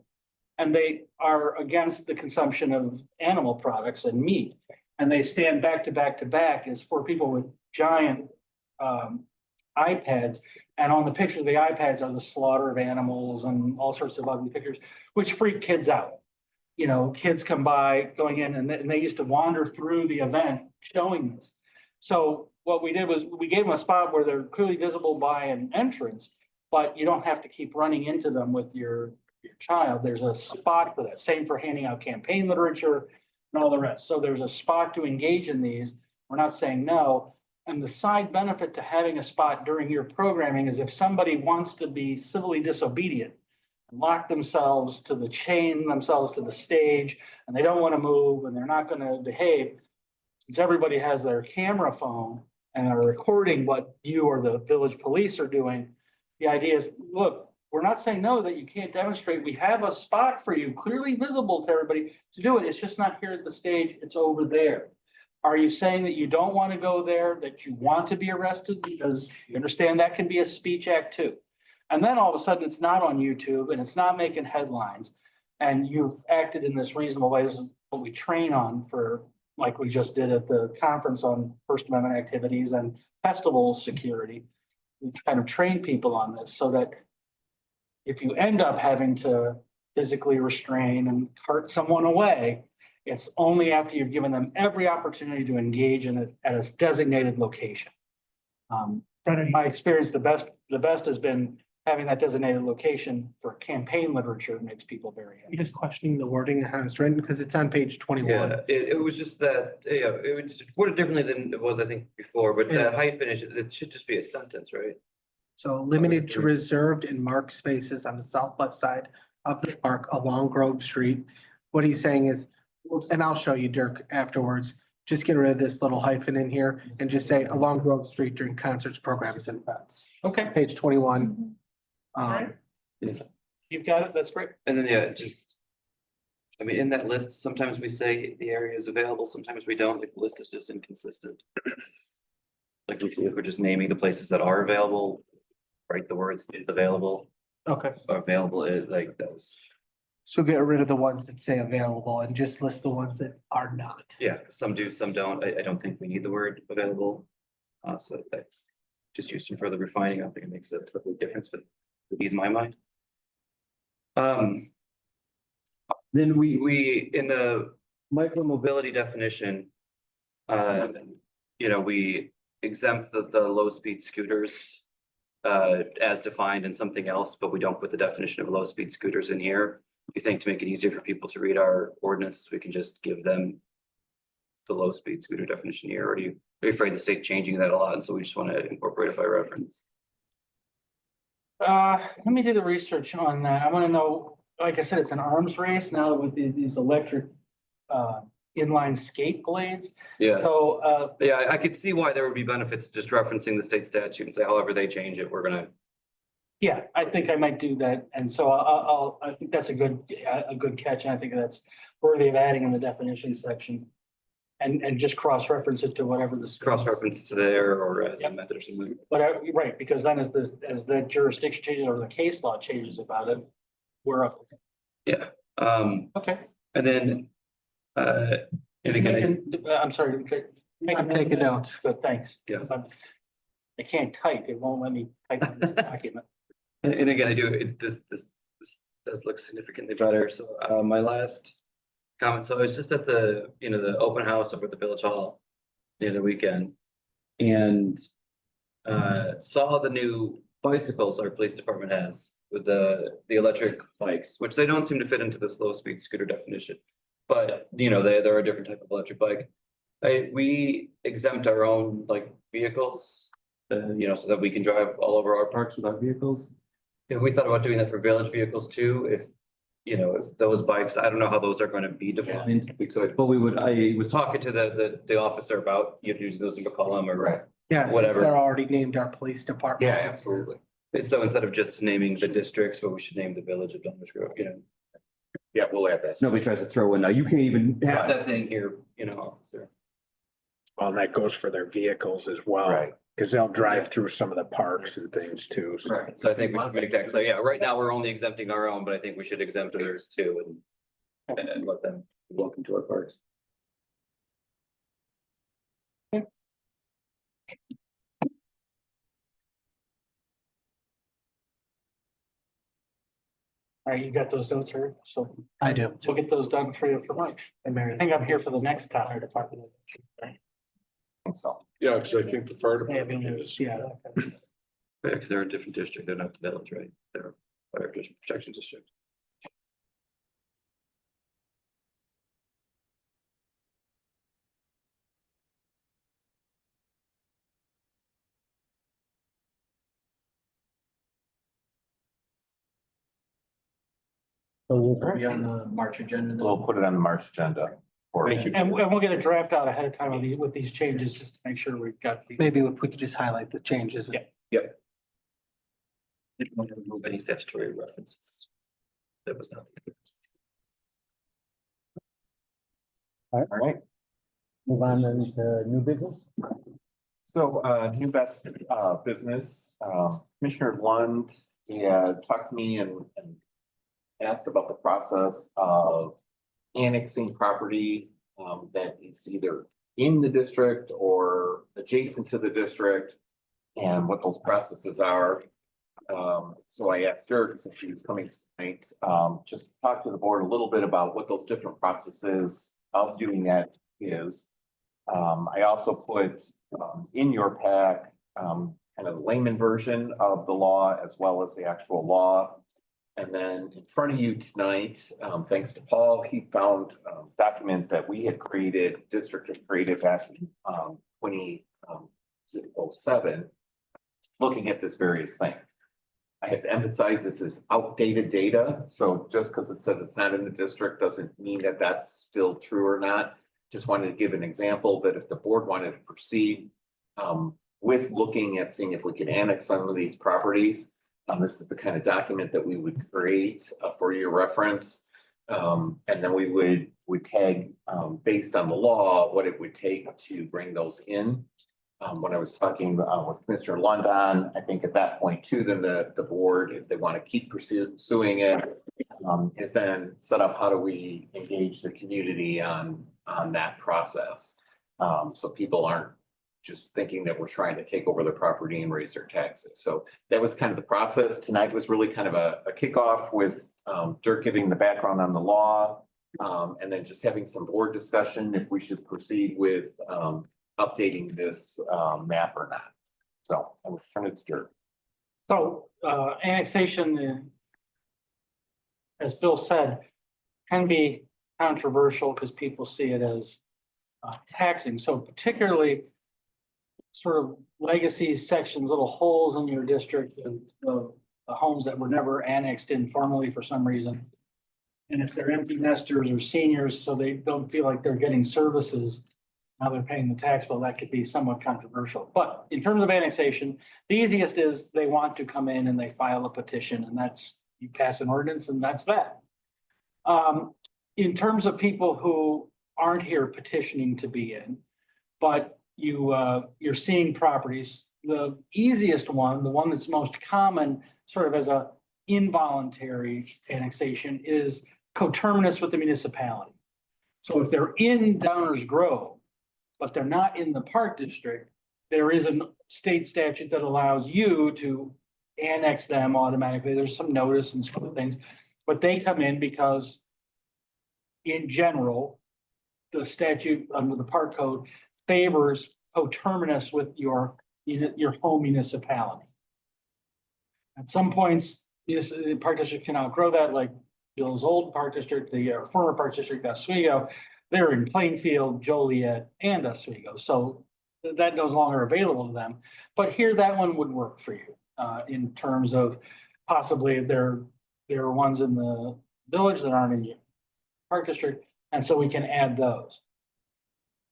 And they are against the consumption of animal products and meat. And they stand back to back to back as four people with giant iPads. And on the pictures of the iPads are the slaughter of animals and all sorts of ugly pictures, which freak kids out. You know, kids come by going in and they used to wander through the event showing this. So what we did was we gave them a spot where they're clearly visible by an entrance, but you don't have to keep running into them with your child. There's a spot for that. Same for handing out campaign literature and all the rest. So there's a spot to engage in these. We're not saying no. And the side benefit to having a spot during your programming is if somebody wants to be civilly disobedient, lock themselves to the chain, themselves to the stage, and they don't want to move and they're not going to behave, since everybody has their camera phone and are recording what you or the village police are doing, the idea is, look, we're not saying no, that you can't demonstrate. We have a spot for you, clearly visible to everybody to do it. It's just not here at the stage, it's over there. Are you saying that you don't want to go there, that you want to be arrested? Because you understand that can be a speech act too. And then all of a sudden it's not on YouTube and it's not making headlines. And you've acted in this reasonable way. This is what we train on for, like we just did at the conference on First Amendment activities and festival security. We kind of train people on this so that if you end up having to physically restrain and cart someone away, it's only after you've given them every opportunity to engage in it at a designated location. But in my experience, the best has been having that designated location for campaign literature makes people very happy.
You're just questioning the wording and how it's written, because it's on page 21.
Yeah, it was just that, yeah, it was worded differently than it was, I think, before, but that hyphen, it should just be a sentence, right?
So limited to reserved and marked spaces on the southwest side of the park along Grove Street. What he's saying is, and I'll show you, Dirk, afterwards, just get rid of this little hyphen in here and just say along Grove Street during concerts, programs and events.
Okay.
Page 21.
You've got it, that's great.
And then, yeah, just, I mean, in that list, sometimes we say the area is available, sometimes we don't, like the list is just inconsistent. Like we feel like we're just naming the places that are available, right? The words is available.
Okay.
Or available is like that was.
So get rid of the ones that say available and just list the ones that are not.
Yeah, some do, some don't. I don't think we need the word available. So that's just use some further refining. I don't think it makes a big difference, but it ease my mind. Then we in the micro mobility definition, you know, we exempt the low speed scooters as defined in something else, but we don't put the definition of low speed scooters in here. You think to make it easier for people to read our ordinances, we can just give them the low speed scooter definition here, or are you afraid the state changing that a lot, and so we just want to incorporate it by reference?
Let me do the research on that. I want to know, like I said, it's an arms race now with these electric inline skate blades.
Yeah.
So
yeah, I could see why there would be benefits to just referencing the state statute and say however they change it, we're gonna.
yeah, I think I might do that. And so I think that's a good catch. And I think that's worthy of adding in the definition section. And just cross-reference it to whatever the.
Cross-reference to there or as amended or something.
But right, because then as the jurisdiction changes or the case law changes about it, we're up.
Yeah.
Okay.
And then and again,
I'm sorry.
I'm taking notes.
Good, thanks.
Yeah.
I can't type. It won't let me type in this document.
And again, I do, this does look significantly better. So my last comment, so I was just at the, you know, the open house over at the Village Hall the other weekend and saw the new bicycles our police department has with the electric bikes, which they don't seem to fit into this low speed scooter definition. But, you know, they're a different type of electric bike. We exempt our own like vehicles, you know, so that we can drive all over our parks with our vehicles. If we thought about doing that for village vehicles too, if, you know, if those bikes, I don't know how those are going to be defined. We could, but we would, I was talking to the officer about using those in McCollum or
Yeah,
whatever.
they're already named our police department.
Yeah, absolutely. So instead of just naming the districts, but we should name the village of Downers Grove, you know.
Yeah, we'll add that.
Nobody tries to throw in, now you can't even have that thing here, officer.
Well, and that goes for their vehicles as well.
Right.
Cause they'll drive through some of the parks and things too. So.
Right, so I think we should make that clear. Yeah, right now, we're only exempting our own, but I think we should exempt others too and let them be welcome to our parks.
All right, you got those notes here, so
I do.
we'll get those done for you for March.
And
I
Mary.
think I'm here for the next town or department.
So,
Yeah, because I think the fire
Yeah,
department is.
yeah.
Yeah, because they're a different district, they're not the village, right? They're fire district, protection district.
So
We'll be on the March agenda.
we'll put it on the March agenda.
Thank you.
And we'll get a draft out ahead of time with these changes, just to make sure we've got.
Maybe if we could just highlight the changes.
Yeah.
Yep. Didn't want to remove any statutory references. That was not.
All right.
move on then to new business.
So, new best, business, Commissioner Lund, talked to me and asked about the process of annexing property, that is either in the district or adjacent to the district and what those processes are. So I asked Dirk, since he was coming tonight, just to talk to the board a little bit about what those different processes of doing that is. I also put in your pack kind of the layman version of the law as well as the actual law. And then in front of you tonight, thanks to Paul, he found a document that we had created, district had created back in 2007, looking at this various thing. I have to emphasize this is outdated data. So just because it says it's not in the district doesn't mean that that's still true or not. Just wanted to give an example that if the board wanted to proceed with looking at seeing if we could annex some of these properties, this is the kind of document that we would create for your reference. And then we would tag based on the law, what it would take to bring those in. When I was talking with Mr. London, I think at that point too, then the board, if they want to keep pursuing it, is then set up, how do we engage the community on that process? So people aren't just thinking that we're trying to take over the property and raise their taxes. So that was kind of the process. Tonight was really kind of a kickoff with Dirk giving the background on the law, and then just having some board discussion if we should proceed with updating this map or not. So I will turn it to Dirk.
So annexation, as Bill said, can be controversial because people see it as taxing. So particularly sort of legacy sections, little holes in your district, the homes that were never annexed in formally for some reason. And if they're empty nesters or seniors, so they don't feel like they're getting services, now they're paying the tax bill, that could be somewhat controversial. But in terms of annexation, the easiest is they want to come in and they file a petition, and that's, you pass an ordinance and that's that. In terms of people who aren't here petitioning to be in, but you're seeing properties, the easiest one, the one that's most common sort of as a involuntary annexation is coterminous with the municipality. So if they're in Downers Grove, but they're not in the park district, there is a state statute that allows you to annex them automatically. There's some notice and some things, but they come in because in general, the statute under the park code favors coterminous with your home municipality. At some points, the park district can outgrow that, like Bill's old park district, the former park district, Oswego. They're in Plainfield, Joliet, and Oswego, so that no longer available to them. But here, that one would work for you in terms of possibly there are ones in the village that aren't in your park district, and so we can add those.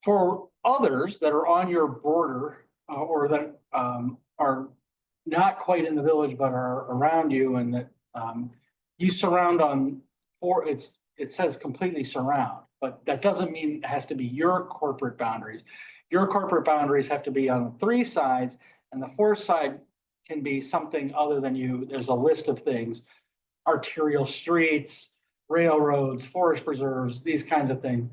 For others that are on your border or that are not quite in the village but are around you and that you surround on it says completely surround, but that doesn't mean it has to be your corporate boundaries. Your corporate boundaries have to be on 3 sides, and the 4th side can be something other than you. There's a list of things, arterial streets, railroads, forest preserves, these kinds of things.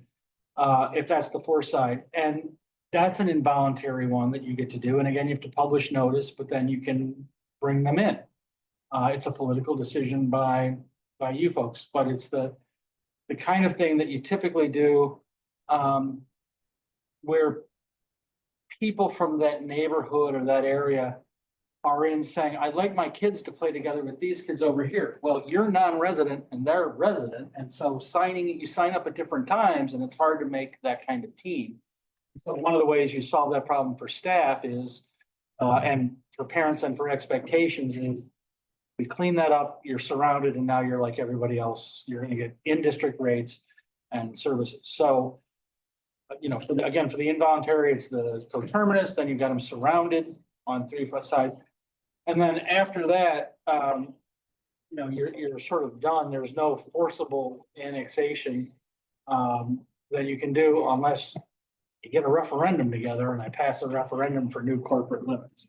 If that's the 4th side, and that's an involuntary one that you get to do. And again, you have to publish notice, but then you can bring them in. It's a political decision by you folks, but it's the kind of thing that you typically do, where people from that neighborhood or that area are in saying, I'd like my kids to play together with these kids over here. Well, you're non-resident and they're resident. And so you sign up at different times, and it's hard to make that kind of team. So one of the ways you solve that problem for staff is, and for parents and for expectations, is we clean that up, you're surrounded, and now you're like everybody else. You're gonna get in-district rates and services. So, for the involuntary, it's the coterminous, then you've got them surrounded on 3 sides. And then after that, you're sort of done. There's no forcible annexation that you can do unless you get a referendum together and I pass a referendum for new corporate limits.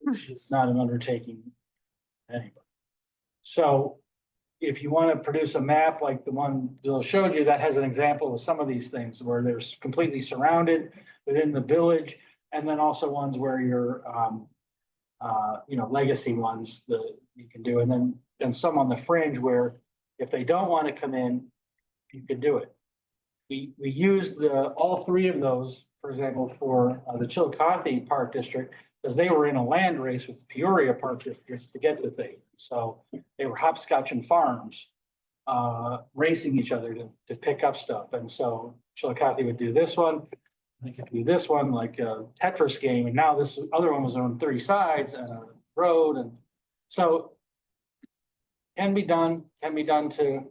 It's not an undertaking anybody. So if you want to produce a map like the one Bill showed you, that has an example of some of these things where they're completely surrounded within the village, and then also ones where you're legacy ones that you can do, and then some on the fringe where if they don't want to come in, you could do it. We used all 3 of those, for example, for the Chillicothe Park District, because they were in a land race with Peoria Park District to get the thing. So they were hopscotching farms, racing each other to pick up stuff. And so Chillicothe would do this one, they could do this one like a Tetris game, and now this other one was on 3 sides and a road, and so can be done to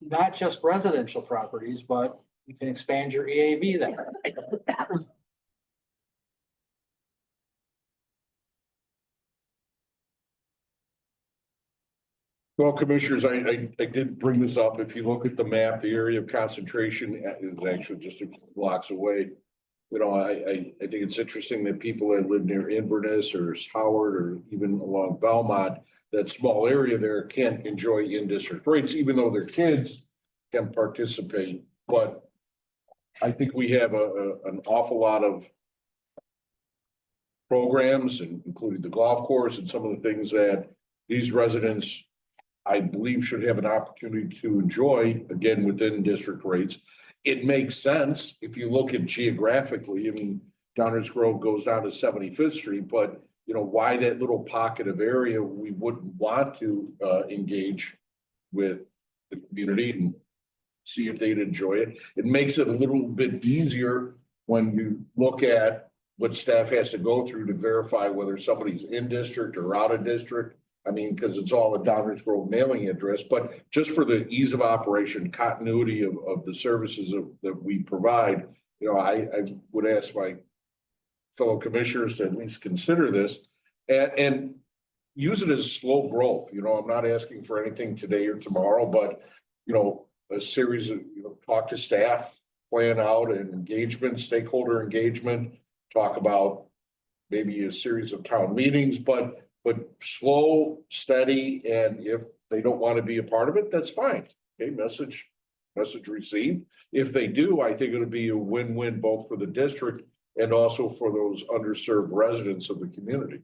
not just residential properties, but you can expand your EAV there.
Well, commissioners, I did bring this up. If you look at the map, the area of concentration is actually just a few blocks away. I think it's interesting that people that live near Inverness or Howard or even along Belmont, that small area there can't enjoy in-district rates, even though their kids can participate. But I think we have an awful lot of programs, including the golf course and some of the things that these residents, I believe, should have an opportunity to enjoy, again, within district rates. It makes sense if you look at geographically. I mean, Downers Grove goes down to 75th Street, but why that little pocket of area we wouldn't want to engage with the community and see if they'd enjoy it. It makes it a little bit easier when you look at what staff has to go through to verify whether somebody's in district or out of district. I mean, because it's all a Downers Grove mailing address, but just for the ease of operation, continuity of the services that we provide, I would ask my fellow commissioners to at least consider this and use it as slow growth. I'm not asking for anything today or tomorrow, but, a series of, talk to staff, plan out an engagement, stakeholder engagement, talk about maybe a series of town meetings, but slow, steady, and if they don't want to be a part of it, that's fine. Okay, message received. If they do, I think it'll be a win-win both for the district and also for those underserved residents of the community.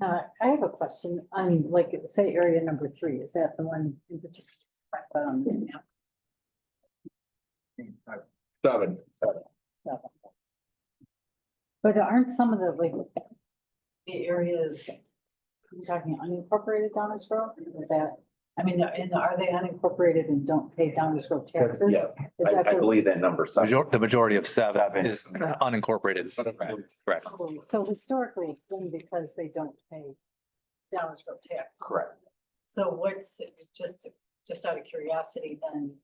I have a question on, say, area number 3. Is that the one in particular on this map?
7.
But aren't some of the areas, you're talking unincorporated Downers Grove? Is that, and are they unincorporated and don't pay Downers Grove taxes?
Yeah,
Is that
I believe that number.
The majority of 7 is unincorporated. Correct.
So historically, it's been because they don't pay Downers Grove tax.
Correct.
So what's, just out of curiosity, then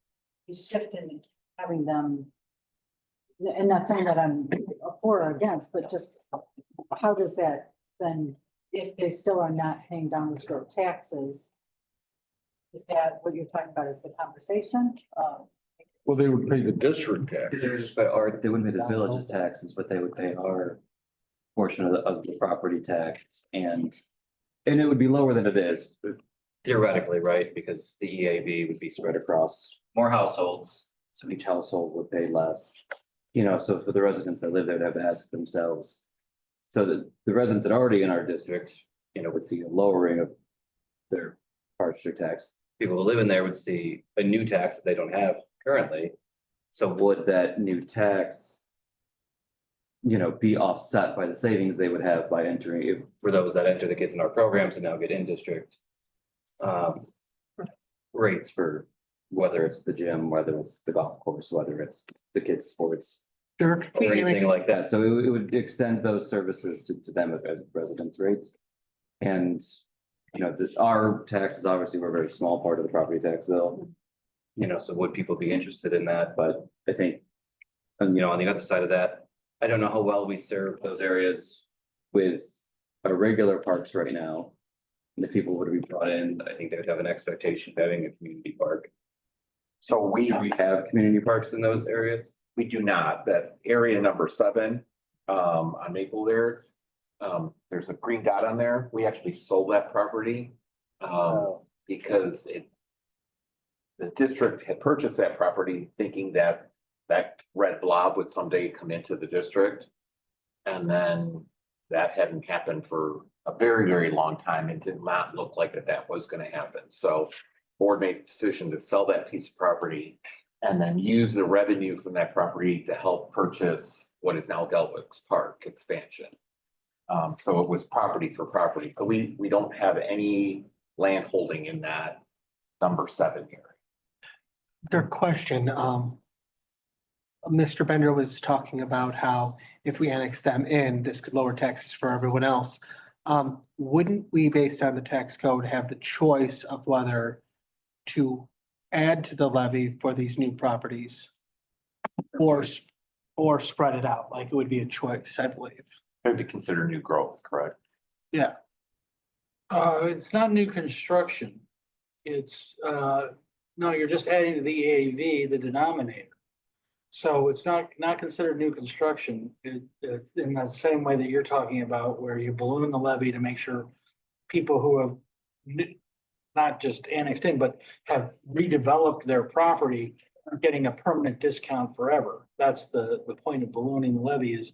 you shift in having them, and not saying that I'm for or against, but just how does that then, if they still are not paying Downers Grove taxes, Is that what you're talking about is the conversation?
Well, they would pay the district tax.
But they wouldn't pay the village's taxes, but they would pay our portion of the property tax and it would be lower than it is.
Theoretically, right, because the EAV would be spread across more households.
So each household would pay less. You know, so for the residents that live there, they have to ask themselves. So the residents that are already in our district, you know, would see a lowering of their park district tax.
People who live in there would see a new tax that they don't have currently.
So would that new tax, you know, be offset by the savings they would have by entering?
For those that enter the kids in our programs and now get in district
Rates for whether it's the gym, whether it's the golf course, whether it's the kids' sports.
Dirk,
Or anything like that. So it would extend those services to them as residents' rates. And, you know, our taxes obviously were a very small part of the property tax bill.
You know, so would people be interested in that? But I think, and you know, on the other side of that, I don't know how well we serve those areas.
With our regular parks right now, and if people were to be brought in,
I think they would have an expectation of having a community park.
So we
have community parks in those areas.
We do not. That area number 7 on Maple there. There's a green dot on there. We actually sold that property because the district had purchased that property thinking that that red blob would someday come into the district. And then that hadn't happened for a very, very long time. It did not look like that was going to happen. So board made the decision to sell that piece of property and then use the revenue from that property to help purchase what is now Delwick's Park expansion. So it was property for property, but we don't have any land holding in that number 7 here.
Their question, Mr. Bender was talking about how if we annex them in, this could lower taxes for everyone else. Wouldn't we, based on the tax code, have the choice of whether to add to the levy for these new properties or spread it out? Like it would be a choice, I believe.
Have to consider new growth, correct?
Yeah.
It's not new construction. It's, no, you're just adding to the EAV, the denominator. So it's not considered new construction. It's in the same way that you're talking about, where you balloon the levy to make sure people who have not just annexed in, but have redeveloped their property are getting a permanent discount forever. That's the point of ballooning the levy is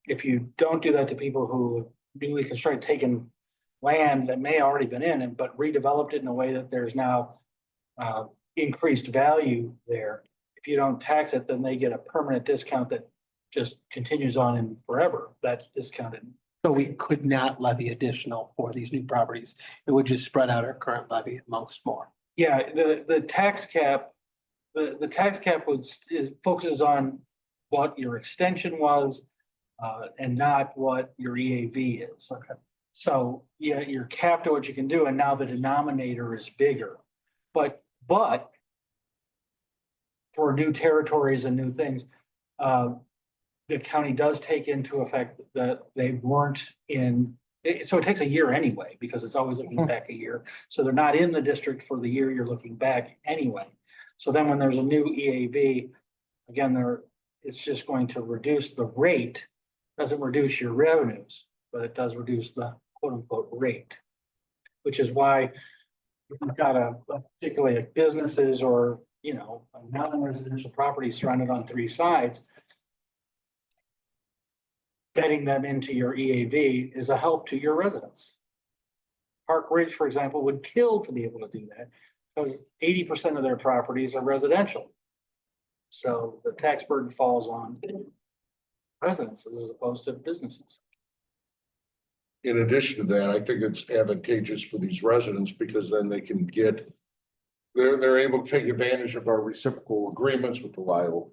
if you don't do that to people who newly constructed, taken land that may already been in it, but redeveloped it in a way that there's now increased value there. If you don't tax it, then they get a permanent discount that just continues on in forever. That's discounted.
So we could not levy additional for these new properties. It would just spread out our current levy amongst more.
Yeah, the tax cap, the tax cap focuses on what your extension was and not what your EAV is. Okay. So yeah, you're capped at what you can do, and now the denominator is bigger. But for new territories and new things, the county does take into effect that they weren't in, so it takes a year anyway, because it's always looking back a year. So they're not in the district for the year you're looking back anyway. So then when there's a new EAV, again, it's just going to reduce the rate, doesn't reduce your revenues, but it does reduce the quote unquote rate, which is why you've got particularly like businesses or, you know, non-residential property surrounded on 3 sides. Getting them into your EAV is a help to your residents. Park Ridge, for example, would kill to be able to do that because 80% of their properties are residential. So the tax burden falls on residences as opposed to businesses.
In addition to that, I think it's advantageous for these residents because then they can they're able to take advantage of our reciprocal agreements with the Lyle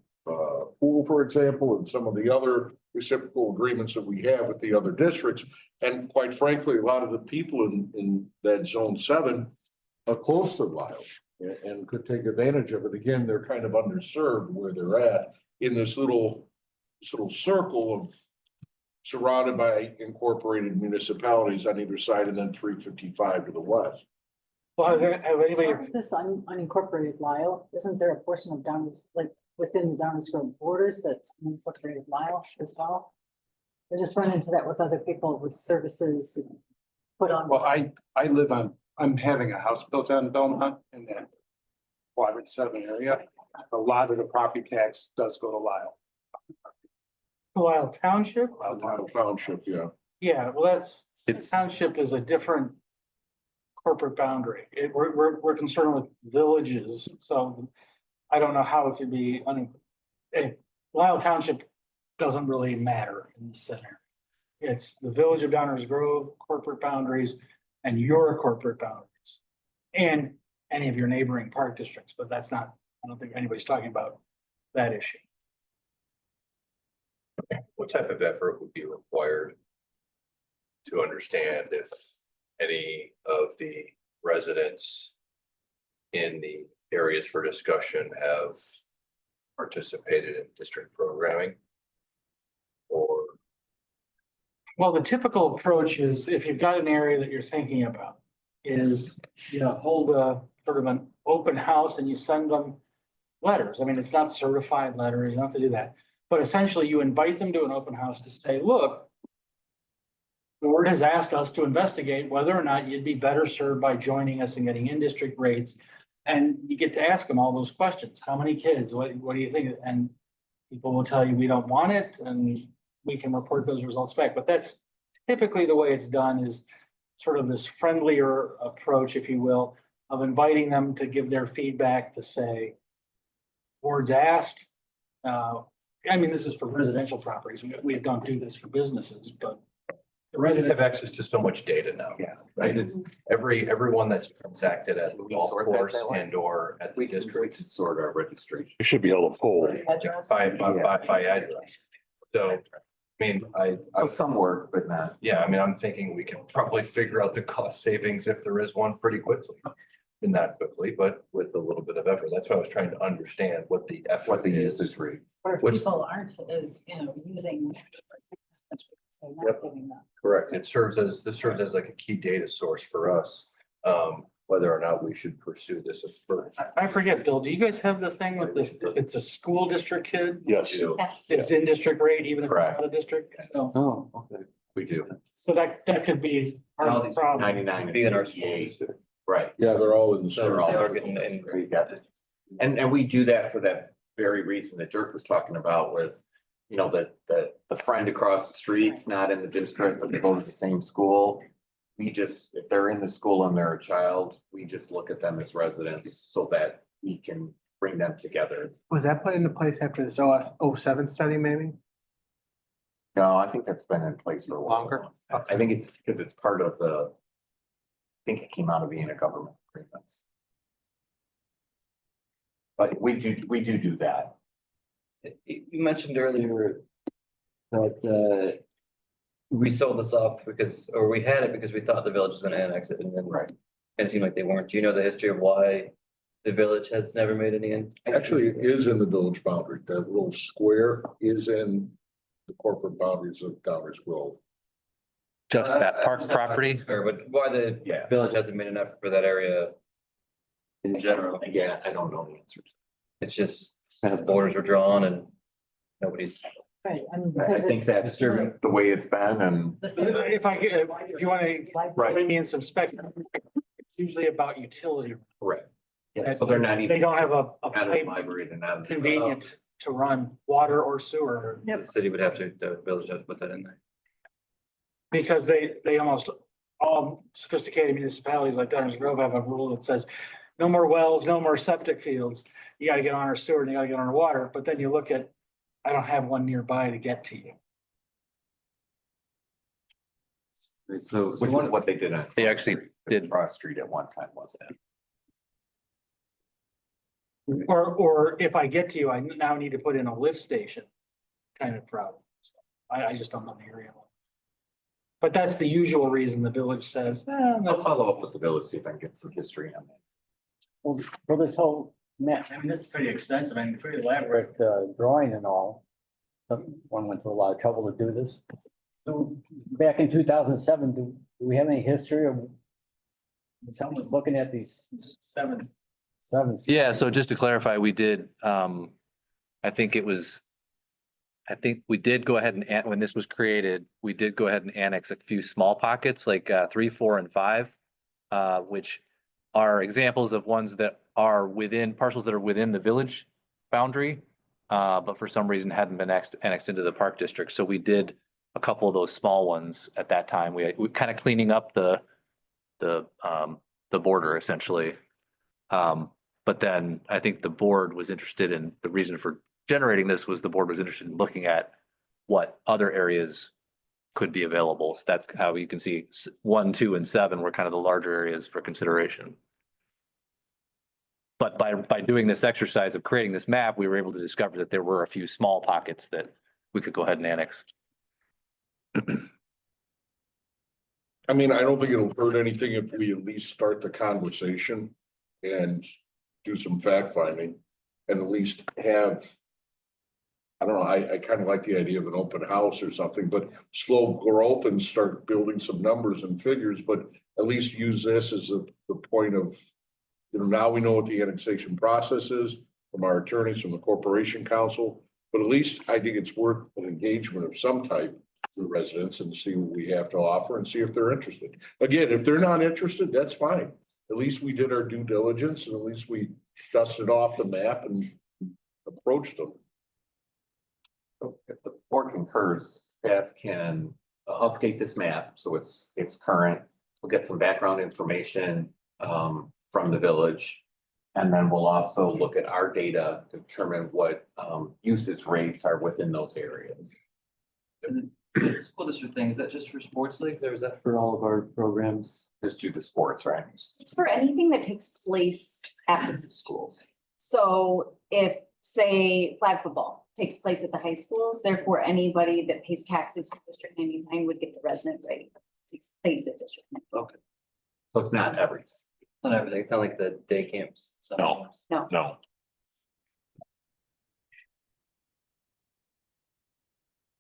pool, for example, and some of the other reciprocal agreements that we have with the other districts. And quite frankly, a lot of the people in that zone 7 are close to Lyle and could take advantage of it. Again, they're kind of underserved where they're at in this little circle of surrounded by incorporated municipalities on either side and then 355 to the west.
Well, have anybody,
Part of this unincorporated Lyle, isn't there a portion of Downers, like within the Downers Grove borders that's unincorporated Lyle as well? I just run into that with other people with services put on.
Well, I live on, I'm having a house built on Belmont in that quadrant 7 area. A lot of the property tax does go to Lyle.
Lyle Township?
Lyle Township, yeah.
Yeah, well, township is a different corporate boundary. We're concerned with villages, so I don't know how it could be Lyle Township doesn't really matter in the center. It's the village of Downers Grove, corporate boundaries, and your corporate boundaries. And any of your neighboring park districts, but that's not, I don't think anybody's talking about that issue.
What type of effort would be required to understand if any of the residents in the areas for discussion have participated in district programming? Or
Well, the typical approach is if you've got an area that you're thinking about is, hold a sort of an open house and you send them letters. I mean, it's not certified letters, you don't have to do that. But essentially you invite them to an open house to say, look, the board has asked us to investigate whether or not you'd be better served by joining us and getting in-district rates. And you get to ask them all those questions. How many kids? What do you think? And people will tell you, we don't want it, and we can report those results back. But that's typically the way it's done, is sort of this friendlier approach, if you will, of inviting them to give their feedback to say, board's asked. I mean, this is for residential properties. We don't do this for businesses, but
the residents have access to so much data now. Yeah. Right, it's everyone that's transacted at the golf course and or at the district.
Sort our registration.
You should be able to pull.
By address. So, I mean,
Some work, but not.
yeah, I mean, I'm thinking we can probably figure out the cost savings if there is one pretty quickly. And not quickly, but with a little bit of effort. That's why I was trying to understand what the effort
What the
is.
usage rate.
Or
What's-
people aren't, using. They're not giving them.
Correct. This serves as like a key data source for us, whether or not we should pursue this as further.
I forget, Bill, do you guys have the thing with if it's a school district kid?
Yes.
It's in district rate, even if it's
Correct.
out of district, so,
Oh, okay.
We do.
so that could be part of the problem.
99.
Be in our schools.
Right.
Yeah, they're all in the.
So
They're all-
they are getting in.
We got it. And we do that for that very reason that Dirk was talking about was, the friend across the street's not in the district, but they go to the same school. We just, if they're in the school and they're a child, we just look at them as residents so that we can bring them together.
Was that put into place after this 07 study, maybe?
No, I think that's been in place for a while.
Longer?
I think it's because it's part of I think it came out of being a government agreements. But we do that.
You mentioned earlier that we sold this off or we had it because we thought the village was gonna annex it, and then
Right.
it seemed like they weren't. Do you know the history of why the village has never made any in?
Actually, it is in the village boundary. That little square is in the corporate boundaries of Downers Grove.
Just that park property?
Or but why the village hasn't made an effort for that area in general?
Again, I don't know the answers.
It's just kind of borders were drawn and nobody's.
Right, I mean,
I
because
think
it's.
that's the way it's been and.
the same-
If you want to
Right.
bring me in some spec, it's usually about utility.
Correct.
Yeah,
So they're not
They
even.
don't have a
Out of the
pipe
library, they're not.
convenient to run water or sewer.
The city would have to, the village have to put that in there.
Because they almost, all sophisticated municipalities like Downers Grove have a rule that says no more wells, no more septic fields. You gotta get on our sewer and you gotta get on our water, but then you look at, I don't have one nearby to get to you.
So
Which is what they did on.
They actually did.
Cross Street at one time, wasn't it?
Or if I get to you, I now need to put in a lift station kind of problem. So I just don't know the area. But that's the usual reason the village says,
I'll
that's.
follow up with the village, see if I can get some history on that.
Well, for this whole map, I mean, this is pretty extensive, I mean, pretty elaborate drawing and all. One went to a lot of trouble to do this. So back in 2007, do we have any history of Someone's looking at these seven.
Yeah, so just to clarify, we did, I think we did go ahead and, when this was created, we did go ahead and annex a few small pockets, like 3, 4, and 5. Which are examples of ones that are within parcels that are within the village boundary. But for some reason hadn't been annexed into the park district. So we did a couple of those small ones at that time. We kind of cleaning up the border essentially. But then I think the board was interested in, the reason for generating this was the board was interested in looking at what other areas could be available. So that's how you can see 1, 2, and 7 were kind of the larger areas for consideration. But by doing this exercise of creating this map, we were able to discover that there were a few small pockets that we could go ahead and annex.
I mean, I don't think it'll hurt anything if we at least start the conversation and do some fact finding and at least have, I don't know, I kind of like the idea of an open house or something, but slow growth and start building some numbers and figures, but at least use this as the point of, you know, now we know what the annexation process is from our attorneys, from the corporation council, but at least I think it's worth an engagement of some type with residents and see what we have to offer and see if they're interested. Again, if they're not interested, that's fine. At least we did our due diligence and at least we dusted off the map and approached them.
If the board concurs, staff can update this map, so it's current. We'll get some background information from the village. And then we'll also look at our data to determine what usage rates are within those areas.
The school district thing, is that just for sports leagues or is that for all of our programs?
Just do the sports, right?
It's for anything that takes place at the school. So if, say, flag football takes place at the high schools, therefore anybody that pays taxes to District 99 would get the resident rate. It takes place at District 99.
Okay.
So it's not everything.
Not everything. It's not like the day camps.
No.
No.
No.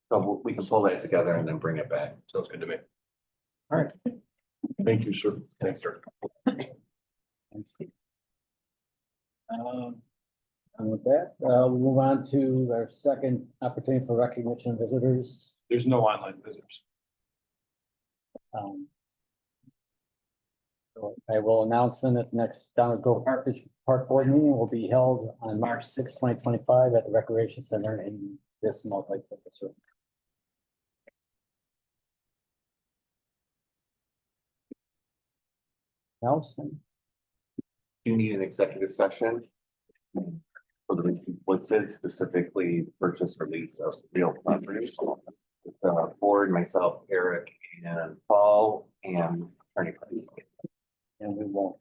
So we can pull that together and then bring it back.
Sounds good to me.
All right. Thank you, sir.
Thanks, sir.
And with that, we'll move on to our second opportunity for recognition of visitors.
There's no online visitors.
So I will announce then that the next Downward Grove Park Board meeting will be held on March 6, 2025 at the Recreation Center in this multi-purpose room. Else?
You need an executive session for the reasons listed, specifically purchase or lease of real property. The board, myself, Eric, and Paul, and attorney.
And we won't.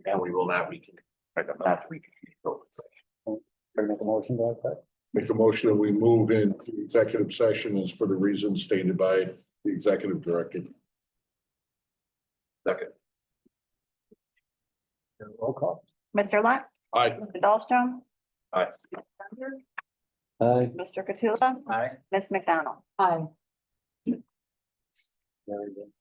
And we will not reconvene. Not reconvene.
Make a motion to that.
Make a motion that we move into executive session as for the reasons stated by the executive director.
Second.
Roll call.
Mr. Luck,
Aye.
Mr. Dahlstrom,
Aye.
Aye.
Mr. Katsula,
Aye.
Ms. McDonald.
Hi.
Very good.